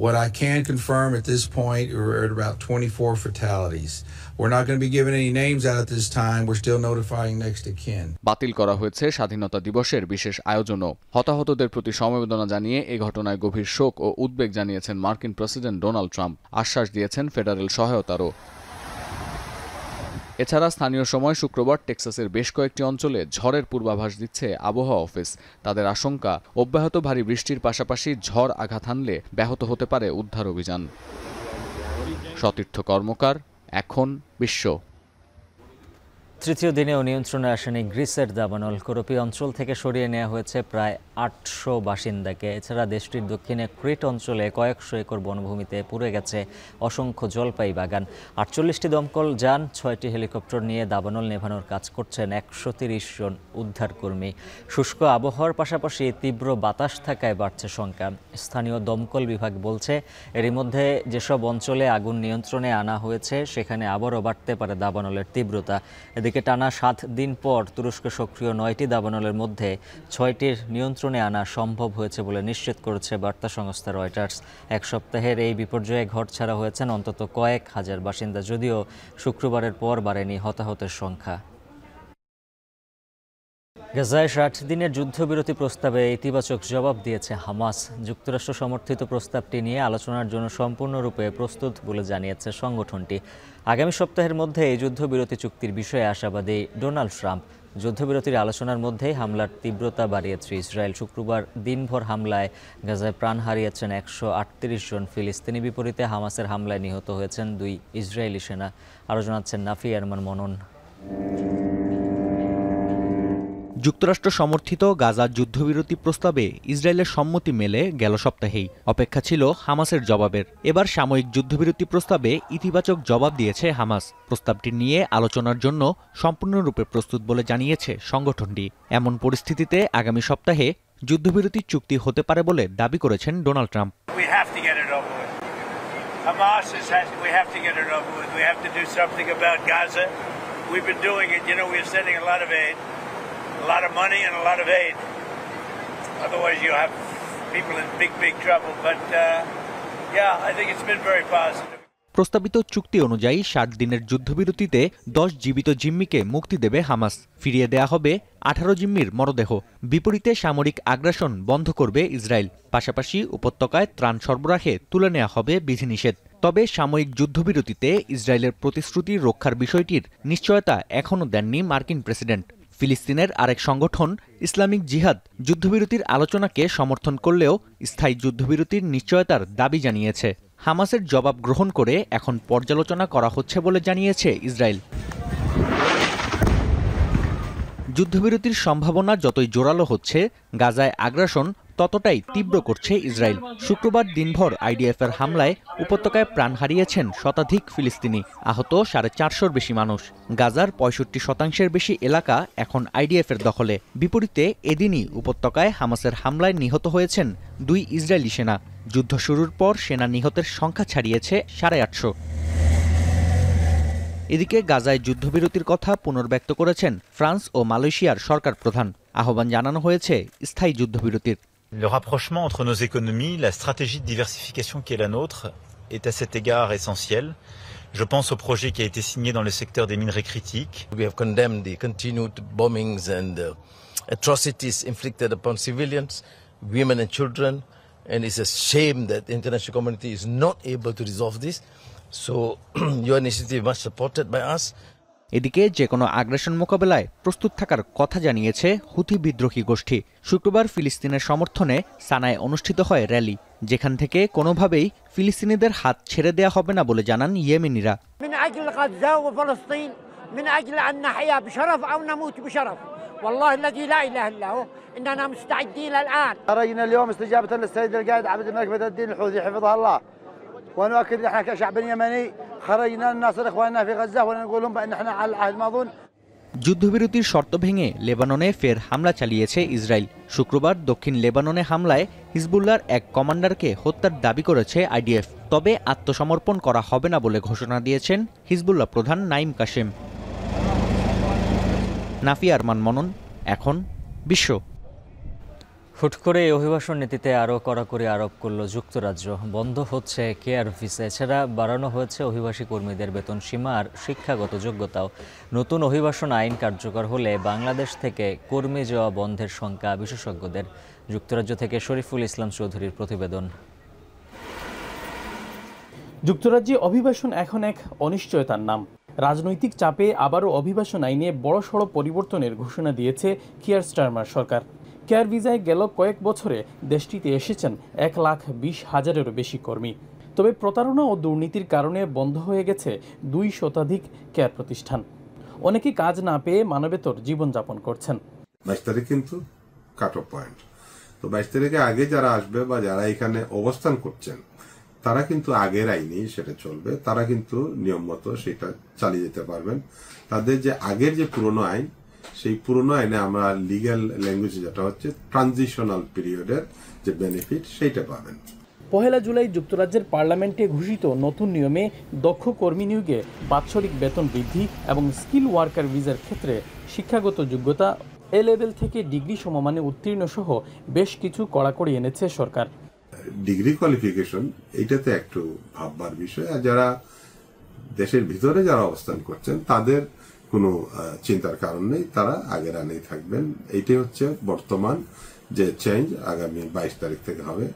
What I can confirm at this point, we're at about 24 fatalities. We're not going to be giving any names out at this time. We're still notifying next of kin. বাতিল করা হয়েছে স্বাধীনতা দিবসের বিশেষ আয়োজনও। হতাহতদের প্রতি সমবেদনা জানিয়ে এই ঘটনায় গভীর শোক ও উদ্বেগ জানিয়েছেন মার্কিন প্রেসিডেন্ট ডোনাল্ড ট্রাম্প। আশ্বাস দিয়েছেন ফেডারেল সহায়তারও। এছাড়া স্থানীয় সময় শুক্রবার টেক্সাসের বেশ কয়েকটি অঞ্চলে ঝড়ের পূর্বাভাস দিচ্ছে আবহাওয়া অফিস। তাদের আশঙ্কা, অব্যাহত ভারী বৃষ্টির পাশাপাশি ঝড় আঘাত হানলে ব্যাহত হতে পারে উদ্ধার অভিযান। সতীর্থ কর্মকার, এখন বিশ্ব। তৃতীয় দিনেও নিয়ন্ত্রণে আসেনি গ্রিসের দাবানল। কোরপি অঞ্চল থেকে সরিয়ে নেওয়া হয়েছে প্রায় 800 বাসিন্দাকে। এছাড়া দেশটির দক্ষিণে ক্রিট অঞ্চলে কয়েকশো একর বনভূমিতে পুড়ে গেছে অসংখ্য জলপাই বাগান। 48টি দমকল যান, 6টি হেলিকপ্টার নিয়ে দাবানল নেভানোর কাজ করছেন 130 জন উদ্ধারকর্মী। শুষ্ক আবহাওয়ার পাশাপাশি তীব্র বাতাস থাকায় বাড়ছে শঙ্কা। স্থানীয় দমকল বিভাগ বলছে, এরই মধ্যে যেসব অঞ্চলে আগুন নিয়ন্ত্রণে আনা হয়েছে সেখানে আবারও বাড়তে পারে দাবানলের তীব্রতা। এদিকে টানা 7 দিন পর তুরস্ক সক্রিয় 9টি দাবানলের মধ্যে 6টির নিয়ন্ত্রণে আনা সম্ভব হয়েছে বলে নিশ্চিত করেছে বার্তা সংস্থা রয়টার্স। এক সপ্তাহের এই বিপর্যয়ে ঘর ছাড়া হয়েছেন অন্তত কয়েক হাজার বাসিন্দা, যদিও শুক্রবারের পর বাড়েনি হতাহতের সংখ্যা। গাজায় 60 দিনের যুদ্ধবিরতি প্রস্তাবে ইতিবাচক জবাব দিয়েছে হামাস। যুক্তরাষ্ট্র সমর্থিত প্রস্তাবটি নিয়ে আলোচনার জন্য সম্পূর্ণরূপে প্রস্তুত বলে জানিয়েছে সংগঠনটি। আগামী সপ্তাহের মধ্যে এই যুদ্ধবিরতি চুক্তির বিষয়ে আশাবাদী ডোনাল্ড ট্রাম্প। যুদ্ধবিরতির আলোচনার মধ্যেই হামলার তীব্রতা বাড়িয়েছে ইসরায়েল। শুক্রবার দিনভর হামলায় গাজায় প্রাণ হারিয়েছেন 138 জন ফিলিস্তিনি। বিপরীতে হামাসের হামলায় নিহত হয়েছেন 2 ইসরায়েলি সেনা। আরও জানাচ্ছেন নাফিয়া আরমান মনন। যুক্তরাষ্ট্র সমর্থিত গাজা যুদ্ধবিরতি প্রস্তাবে ইসরায়েলের সম্মতি মেলে গেল সপ্তাহেই। অপেক্ষা ছিল হামাসের জবাবের। এবার সাময়িক যুদ্ধবিরতি প্রস্তাবে ইতিবাচক জবাব দিয়েছে হামাস। প্রস্তাবটি নিয়ে আলোচনার জন্য সম্পূর্ণরূপে প্রস্তুত বলে জানিয়েছে সংগঠনটি। এমন পরিস্থিতিতে আগামী সপ্তাহে যুদ্ধবিরতি চুক্তি হতে পারে বলে দাবি করেছেন Donald Trump. A lot of money and a lot of aid. Otherwise, you have people in big trouble. But yeah, I think it's been very positive. প্রস্তাবিত চুক্তি অনুযায়ী 60 দিনের যুদ্ধবিরতিতে 10 জীবিত জিম্মিকে মুক্তি দেবে হামাস। ফিরিয়ে দেয়া হবে 18 জিম্মির মরদেহ। বিপরীতে সামরিক আগ্রাসন বন্ধ করবে ইসরায়েল। পাশাপাশি উপত্যকায় ত্রাণ সরবরাহে তুলে নেওয়া হবে বিধিনিষেধ। তবে সাময়িক যুদ্ধবিরতিতে ইসরায়েলের প্রতিশ্রুতি রক্ষার বিষয়টির নিশ্চয়তা এখনও দেননি মার্কিন প্রেসিডেন্ট। ফিলিস্তিনের আরেক সংগঠন ইসলামিক জিহাদ যুদ্ধবিরতির আলোচনাকে সমর্থন করলেও স্থায়ী যুদ্ধবিরতির নিশ্চয়তার দাবি জানিয়েছে। হামাসের জবাব গ্রহণ করে এখন পর্যালোচনা করা হচ্ছে বলে জানিয়েছে ইসরায়েল। যুদ্ধবিরতির সম্ভাবনা যতই জোরালো হচ্ছে, গাজায় আগ্রাসন ততটাই তীব্র করছে ইসরায়েল। শুক্রবার দিনভর আইডিএফের হামলায় উপত্যকায় প্রাণ হারিয়েছেন শতাধিক ফিলিস্তিনি, আহত 450-র বেশি মানুষ। গাজার 65% বেশি এলাকা এখন আইডিএফের দখলে। বিপরীতে এদিনই উপত্যকায় হামাসের হামলায় নিহত হয়েছেন 2 ইসরায়েলি সেনা। যুদ্ধ শুরুর পর সেনা নিহতের সংখ্যা ছাড়িয়েছে 850। এদিকে গাজায় যুদ্ধবিরতির কথা পুনর্ব্যক্ত করেছেন ফ্রান্স ও মালয়েশিয়ার সরকার প্রধান। আহ্বান জানানো হয়েছে স্থায়ী যুদ্ধবিরতির। Le rapprochement entre nos économies, la stratégie de diversification qui est la nôtre, est à cet égard essentiel. Je pense au projet qui a été signé dans le secteur des minerais critiques. We have condemned the continued bombings and atrocities inflicted upon civilians, women and children, and it's a shame that the international community is not able to resolve this. So your initiative is much supported by us. এদিকে যে কোনো আগ্রাসন মোকাবেলায় প্রস্তুত থাকার কথা জানিয়েছে হুথি বিদ্রোহী গোষ্ঠী। শুক্রবার ফিলিস্তিনের সমর্থনে সানায় অনুষ্ঠিত হয় র্যালি, যেখান থেকে কোনোভাবেই ফিলিস্তিনিদের হাত ছেড়ে দেয়া হবে না বলে জানান ইয়েমেনিরা। والله الذي لا اله الا هو اننا مستعدين الان. خرجنا اليوم استجابه للسيد القائد عبد الملك بدر الدين الحوثي حفظه الله، ونؤكد نحن كشعب يمني خرجنا لنناصر اخواننا في غزه ونقول لهم بان احنا على العهد الماضون. যুদ্ধবিরতির শর্ত ভেঙে লেবাননে ফের হামলা চালিয়েছে ইসরায়েল। শুক্রবার দক্ষিণ লেবাননে হামলায় হিজবুল্লাহর এক কমান্ডারকে হত্যার দাবি করেছে আইডিএফ। তবে আত্মসমর্পণ করা হবে না বলে ঘোষণা দিয়েছেন হিজবুল্লাহ প্রধান নাইম কাশেম। নাফিয়া আরমান মনন, এখন বিশ্ব। হুট করে এই অভিবাসন নীতিতে আরও কড়াকড়ি আরোপ করল যুক্তরাজ্য। বন্ধ হচ্ছে কেয়ার ভিসা, এছাড়া বাড়ানো হয়েছে অভিবাসী কর্মীদের বেতন সীমা আর শিক্ষাগত যোগ্যতাও। নতুন অভিবাসন আইন কার্যকর হলে বাংলাদেশ থেকে কর্মী যাওয়া বন্ধের সংখ্যা বিশেষজ্ঞদের। যুক্তরাজ্য থেকে শরীফুল ইসলাম চৌধুরীর প্রতিবেদন। যুক্তরাজ্যে অভিবাসন এখন এক অনিশ্চয়তার নাম। রাজনৈতিক চাপে আবারও অভিবাসন আইনে বড়সড় পরিবর্তনের ঘোষণা দিয়েছে কিয়ার স্টারমার সরকার। কেয়ার ভিসায় গেল কয়েক বছরে দেশটিতে এসেছেন 1,20,000-এরও বেশি কর্মী। তবে প্রতারণা ও দুর্নীতির কারণে বন্ধ হয়ে গেছে 2 শতাধিক কেয়ার প্রতিষ্ঠান। অনেকে কাজ না পেয়ে মানবেতর জীবনযাপন করছেন। 22 তারিখ কিন্তু কাট অফ পয়েন্ট। তো 22 তারিখে আগে যারা আসবে বা যারা এখানে অবস্থান করছেন তারা কিন্তু আগের আইনেই সেটা চলবে, তারা কিন্তু নিয়ম মতো সেটা চালিয়ে যেতে পারবেন। তাদের যে আগের যে পুরনো আইন, সেই পুরনো আইনে আমরা লিগ্যাল ল্যাঙ্গুয়েজে যেটা হচ্ছে ট্রানজিশনাল পিরিয়ডের যে বেনিফিট সেইটা পাবেন। 1 জুলাই যুক্তরাজ্যের পার্লামেন্টে ঘোষিত নতুন নিয়মে দক্ষ কর্মী নিয়োগে বাৎসরিক বেতন বৃদ্ধি এবং স্কিল ওয়ার্কার ভিসার ক্ষেত্রে শিক্ষাগত যোগ্যতা এ লেভেল থেকে ডিগ্রি সমমানে উত্তীর্ণ সহ বেশ কিছু কড়াকড়ি এনেছে সরকার। ডিগ্রি কোয়ালিফিকেশন এইটাতে একটু ভাববার বিষয়। আর যারা দেশের ভিতরে যারা অবস্থান করছেন তাদের কোনো চিন্তার কারণ নেই, তারা আগের রানেই থাকবেন। এইটাই হচ্ছে বর্তমান যে চেঞ্জ আগামী 22 তারিখ থেকে হবে।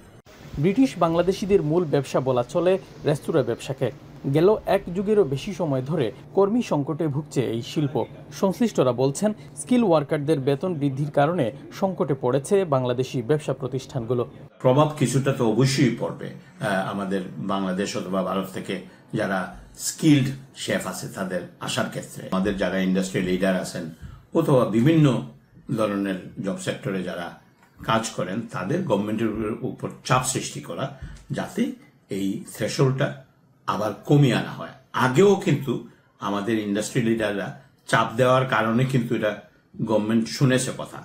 ব্রিটিশ বাংলাদেশিদের মূল ব্যবসা বলা চলে রেস্তোরাঁ ব্যবসাকে। গেল এক যুগেরও বেশি সময় ধরে কর্মী সংকটে ভুগছে এই শিল্প। সংশ্লিষ্টরা বলছেন, স্কিল ওয়ার্কারদের বেতন বৃদ্ধির কারণে সংকটে পড়েছে বাংলাদেশি ব্যবসা প্রতিষ্ঠানগুলো। প্রভাব কিছুটা তো অবশ্যই পড়বে আমাদের বাংলাদেশ অথবা ভারত থেকে যারা স্কিল্ড শেফ আছে তাদের আসার ক্ষেত্রে। আমাদের যারা ইন্ডাস্ট্রি লিডার আছেন অথবা বিভিন্ন ধরনের জব সেক্টরে যারা কাজ করেন তাদের গভর্নমেন্টের উপর চাপ সৃষ্টি করা, যাতে এই থ্রেশহোল্ডটা আবার কমিয়ে আনা হয়। আগেও কিন্তু আমাদের ইন্ডাস্ট্রি লিডাররা চাপ দেওয়ার কারণে কিন্তু এটা গভর্নমেন্ট শুনেছে কথা।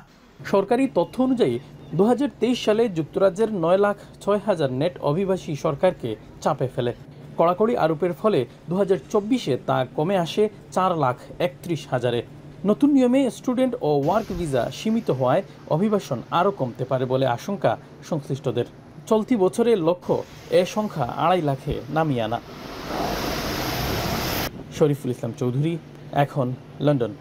সরকারি তথ্য অনুযায়ী 2023 সালে যুক্তরাজ্যের 9,06,000 নেট অভিবাসী সরকারকে চাপে ফেলে। কড়াকড়ি আরোপের ফলে 2024-এ তা কমে আসে 4,31,000-এ। নতুন নিয়মে স্টুডেন্ট ও ওয়ার্ক ভিসা সীমিত হওয়ায় অভিবাসন আরও কমতে পারে বলে আশঙ্কা সংশ্লিষ্টদের। চলতি বছরের লক্ষ্য এ সংখ্যা 2.5 লাখে নামিয়ে আনা। শরীফুল ইসলাম চৌধুরী, এখন লন্ডন।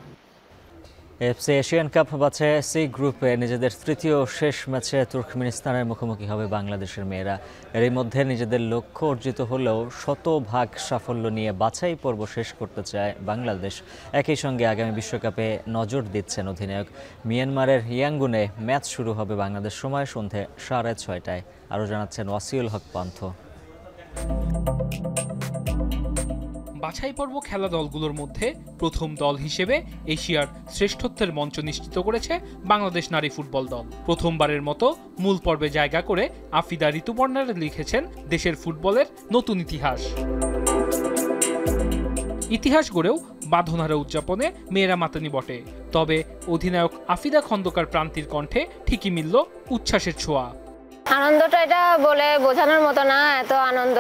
এফসি এশিয়ান কাপ বাছাই সি গ্রুপে নিজেদের তৃতীয় শেষ ম্যাচে তুর্কমেনিস্তানের মুখোমুখি হবে বাংলাদেশের মেয়েরা। এরই মধ্যে নিজেদের লক্ষ্য অর্জিত হলেও শতভাগ সাফল্য নিয়ে বাছাই পর্ব শেষ করতে চায় বাংলাদেশ। একই সঙ্গে আগামী বিশ্বকাপে নজর দিচ্ছেন অধিনায়ক। মিয়ানমারের ইয়াঙ্গুনে ম্যাচ শুরু হবে বাংলাদেশ সময় সন্ধে 6:30টায়। আরও জানাচ্ছেন ওয়াসিউল হক পান্থ। বাছাই পর্ব খেলা দলগুলোর মধ্যে প্রথম দল হিসেবে এশিয়ার শ্রেষ্ঠত্বের মঞ্চ নিশ্চিত করেছে বাংলাদেশ নারী ফুটবল দল। প্রথমবারের মতো মূল পর্বে জায়গা করে আফিদা ঋতুপর্ণা লিখেছেন দেশের ফুটবলের নতুন ইতিহাস গড়েও বাঁধনহারা উদযাপনে মেয়েরা মাতানি বটে। তবে অধিনায়ক আফিদা খন্দকার প্রান্তির কণ্ঠে ঠিকই মিলল উচ্ছ্বাসের ছোঁয়া। আনন্দটা এটা বলে বোঝানোর মতো না, এত আনন্দ।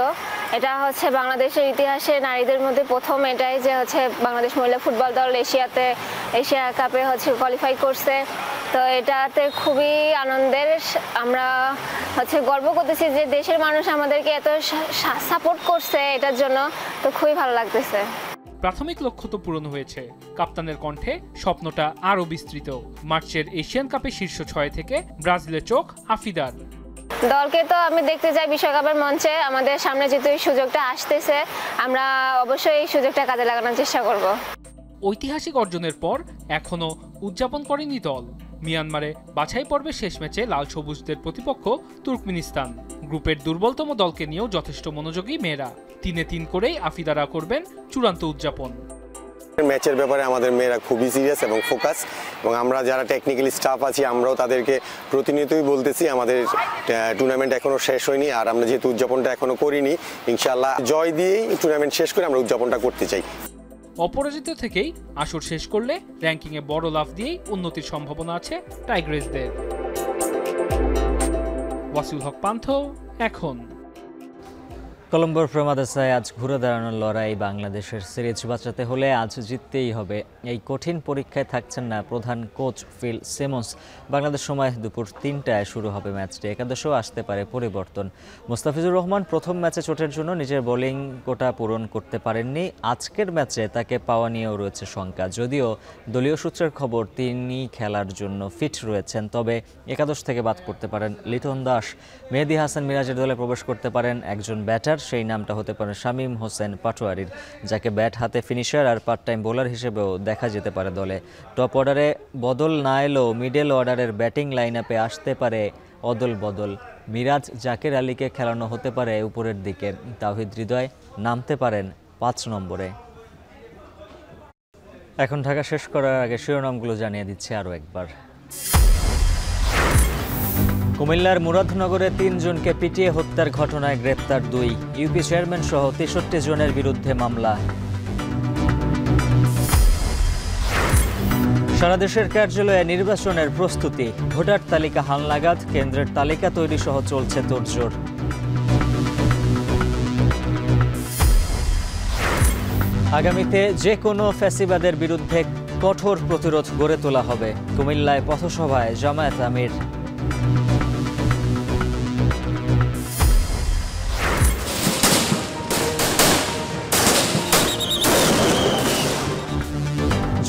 এটা হচ্ছে বাংলাদেশের ইতিহাসে নারীদের মধ্যে প্রথম এটাই যে হচ্ছে বাংলাদেশ মহিলা ফুটবল দল এশিয়া কাপে হচ্ছে কোয়ালিফাই করছে। তো এটাতে খুবই আনন্দের। আমরা হচ্ছে গর্ব করতেছি যে দেশের মানুষ আমাদেরকে এত সাপোর্ট করছে, এটার জন্য তো খুবই ভালো লাগতেছে। প্রাথমিক লক্ষ্য তো পূরণ হয়েছে, কাপ্তানের কণ্ঠে স্বপ্নটা আরও বিস্তৃত। মার্চের এশিয়ান কাপে শীর্ষ 6 থেকে ব্রাজিলের চোখ আফিদার। দলকে তো আমি দেখতে চাই বিশ্বকাপের মঞ্চে। আমাদের সামনে যেহেতু এই সুযোগটা আসতেছে, আমরা অবশ্যই এই সুযোগটা কাজে লাগানোর চেষ্টা করব। ঐতিহাসিক অর্জনের পর এখনো উদযাপন করেনি দল। মিয়ানমারে বাছাই পর্বে শেষ ম্যাচে লাল সবুজদের প্রতিপক্ষ তুর্কমেনিস্তান। গ্রুপের দুর্বলতম দলকে নিয়েও যথেষ্ট মনোযোগী মেয়েরা। 3-3 করেই আফিদারা করবেন চূড়ান্ত উদযাপন। ম্যাচের ব্যাপারে আমাদের মেয়েরা খুবই সিরিয়াস এবং ফোকাস, এবং আমরা যারা টেকনিক্যালি স্টাফ আছি আমরাও তাদেরকে প্রতিনিয়তই বলতেছি আমাদের টুর্নামেন্ট এখনো শেষ হয়নি, আর আমরা যেহেতু উদযাপনটা এখনো করিনি, ইনশাআল্লাহ জয় দিয়েই টুর্নামেন্ট শেষ করে আমরা উদযাপনটা করতে চাই। অপরাজিত থেকেই আসর শেষ করলে র্যাঙ্কিংয়ে বড় লাভ দিয়েই উন্নতির সম্ভাবনা আছে টাইগ্রেসদের। ওয়াসিউল হক পান্থ, এখন। কলম্বোর প্রমাদাসায় আজ ঘুরে দাঁড়ানোর লড়াই। বাংলাদেশের সিরিজ বাঁচাতে হলে আজ জিততেই হবে। এই কঠিন পরীক্ষায় থাকছেন না প্রধান কোচ ফিল সিমন্স। বাংলাদেশ সময় দুপুর 3টায় শুরু হবে ম্যাচটি। একাদশেও আসতে পারে পরিবর্তন। মুস্তাফিজুর রহমান প্রথম ম্যাচে চোটের জন্য নিজের বোলিং কোটা পূরণ করতে পারেননি। আজকের ম্যাচে তাকে পাওয়া নিয়েও রয়েছে শঙ্কা। যদিও দলীয় সূত্রের খবর তিনি খেলার জন্য ফিট রয়েছেন, তবে একাদশ থেকে বাদ পড়তে পারেন লিটন দাস। মেহেদী হাসান মিরাজের দলে প্রবেশ করতে পারেন একজন ব্যাটার। সেই নামটা হতে পারে শামীম হোসেন পাটোয়ারির, যাকে ব্যাট হাতে ফিনিশার আর পার্ট টাইম বোলার হিসেবেও দেখা যেতে পারে দলে। টপ অর্ডারে বদল না এলেও মিডল অর্ডারের ব্যাটিং লাইন আপে আসতে পারে অদল বদল। মিরাজ জাকের আলীকে খেলানো হতে পারে উপরের দিকে। তাওহিদ হৃদয় নামতে পারেন 5 নম্বরে। এখন ঢাকা শেষ করার আগে শিরোনামগুলো জানিয়ে দিচ্ছে আরও একবার। কুমিল্লার মুরাদনগরে 3 জনকে পিটিয়ে হত্যার ঘটনায় গ্রেপ্তার 2। ইউপি চেয়ারম্যান সহ 63 জনের বিরুদ্ধে মামলা। সারা দেশের কার্যালয়ে নির্বাচনের প্রস্তুতি। ভোটার তালিকা হালনাগাদ, কেন্দ্রের তালিকা তৈরি সহ চলছে তোড়জোড়। আগামীতে যে কোনো ফ্যাসিবাদের বিরুদ্ধে কঠোর প্রতিরোধ গড়ে তোলা হবে। কুমিল্লায় পথসভায় জামায়াত আমির।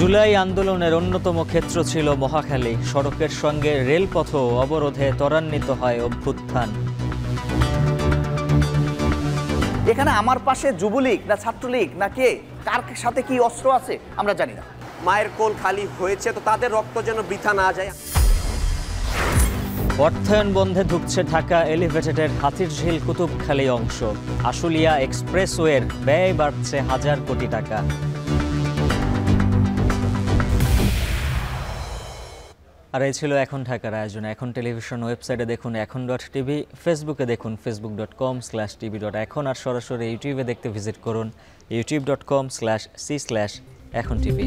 জুলাই আন্দোলনের অন্যতম ক্ষেত্র ছিল মহাখালী। সড়কের সঙ্গে রেলপথও অবরোধে ত্বরান্বিত হয় অভ্যুত্থান। এখানে আমার পাশে যুবলীগ না ছাত্রলীগ না কে, কার সাথে কি অস্ত্র আছে আমরা জানি না। মায়ের কোল খালি হয়েছে, তো তাদের রক্ত যেন বৃথা না যায়। অর্থায়ন বন্ধে ঢুকছে ঢাকা এলিভেটেডের হাতিরঝিল কুতুবখালী অংশ। আশুলিয়া এক্সপ্রেসওয়ের ব্যয় বাড়ছে 1000 কোটি টাকা। আর এই ছিল এখন ঢাকার আয়োজন। এখন টেলিভিশন ওয়েবসাইটে দেখুন এখন.tv, ফেসবুকে দেখুন facebook.com/tv.এখন, আর সরাসরি ইউটিউবে দেখতে ভিজিট করুন youtube.com/c/echontv।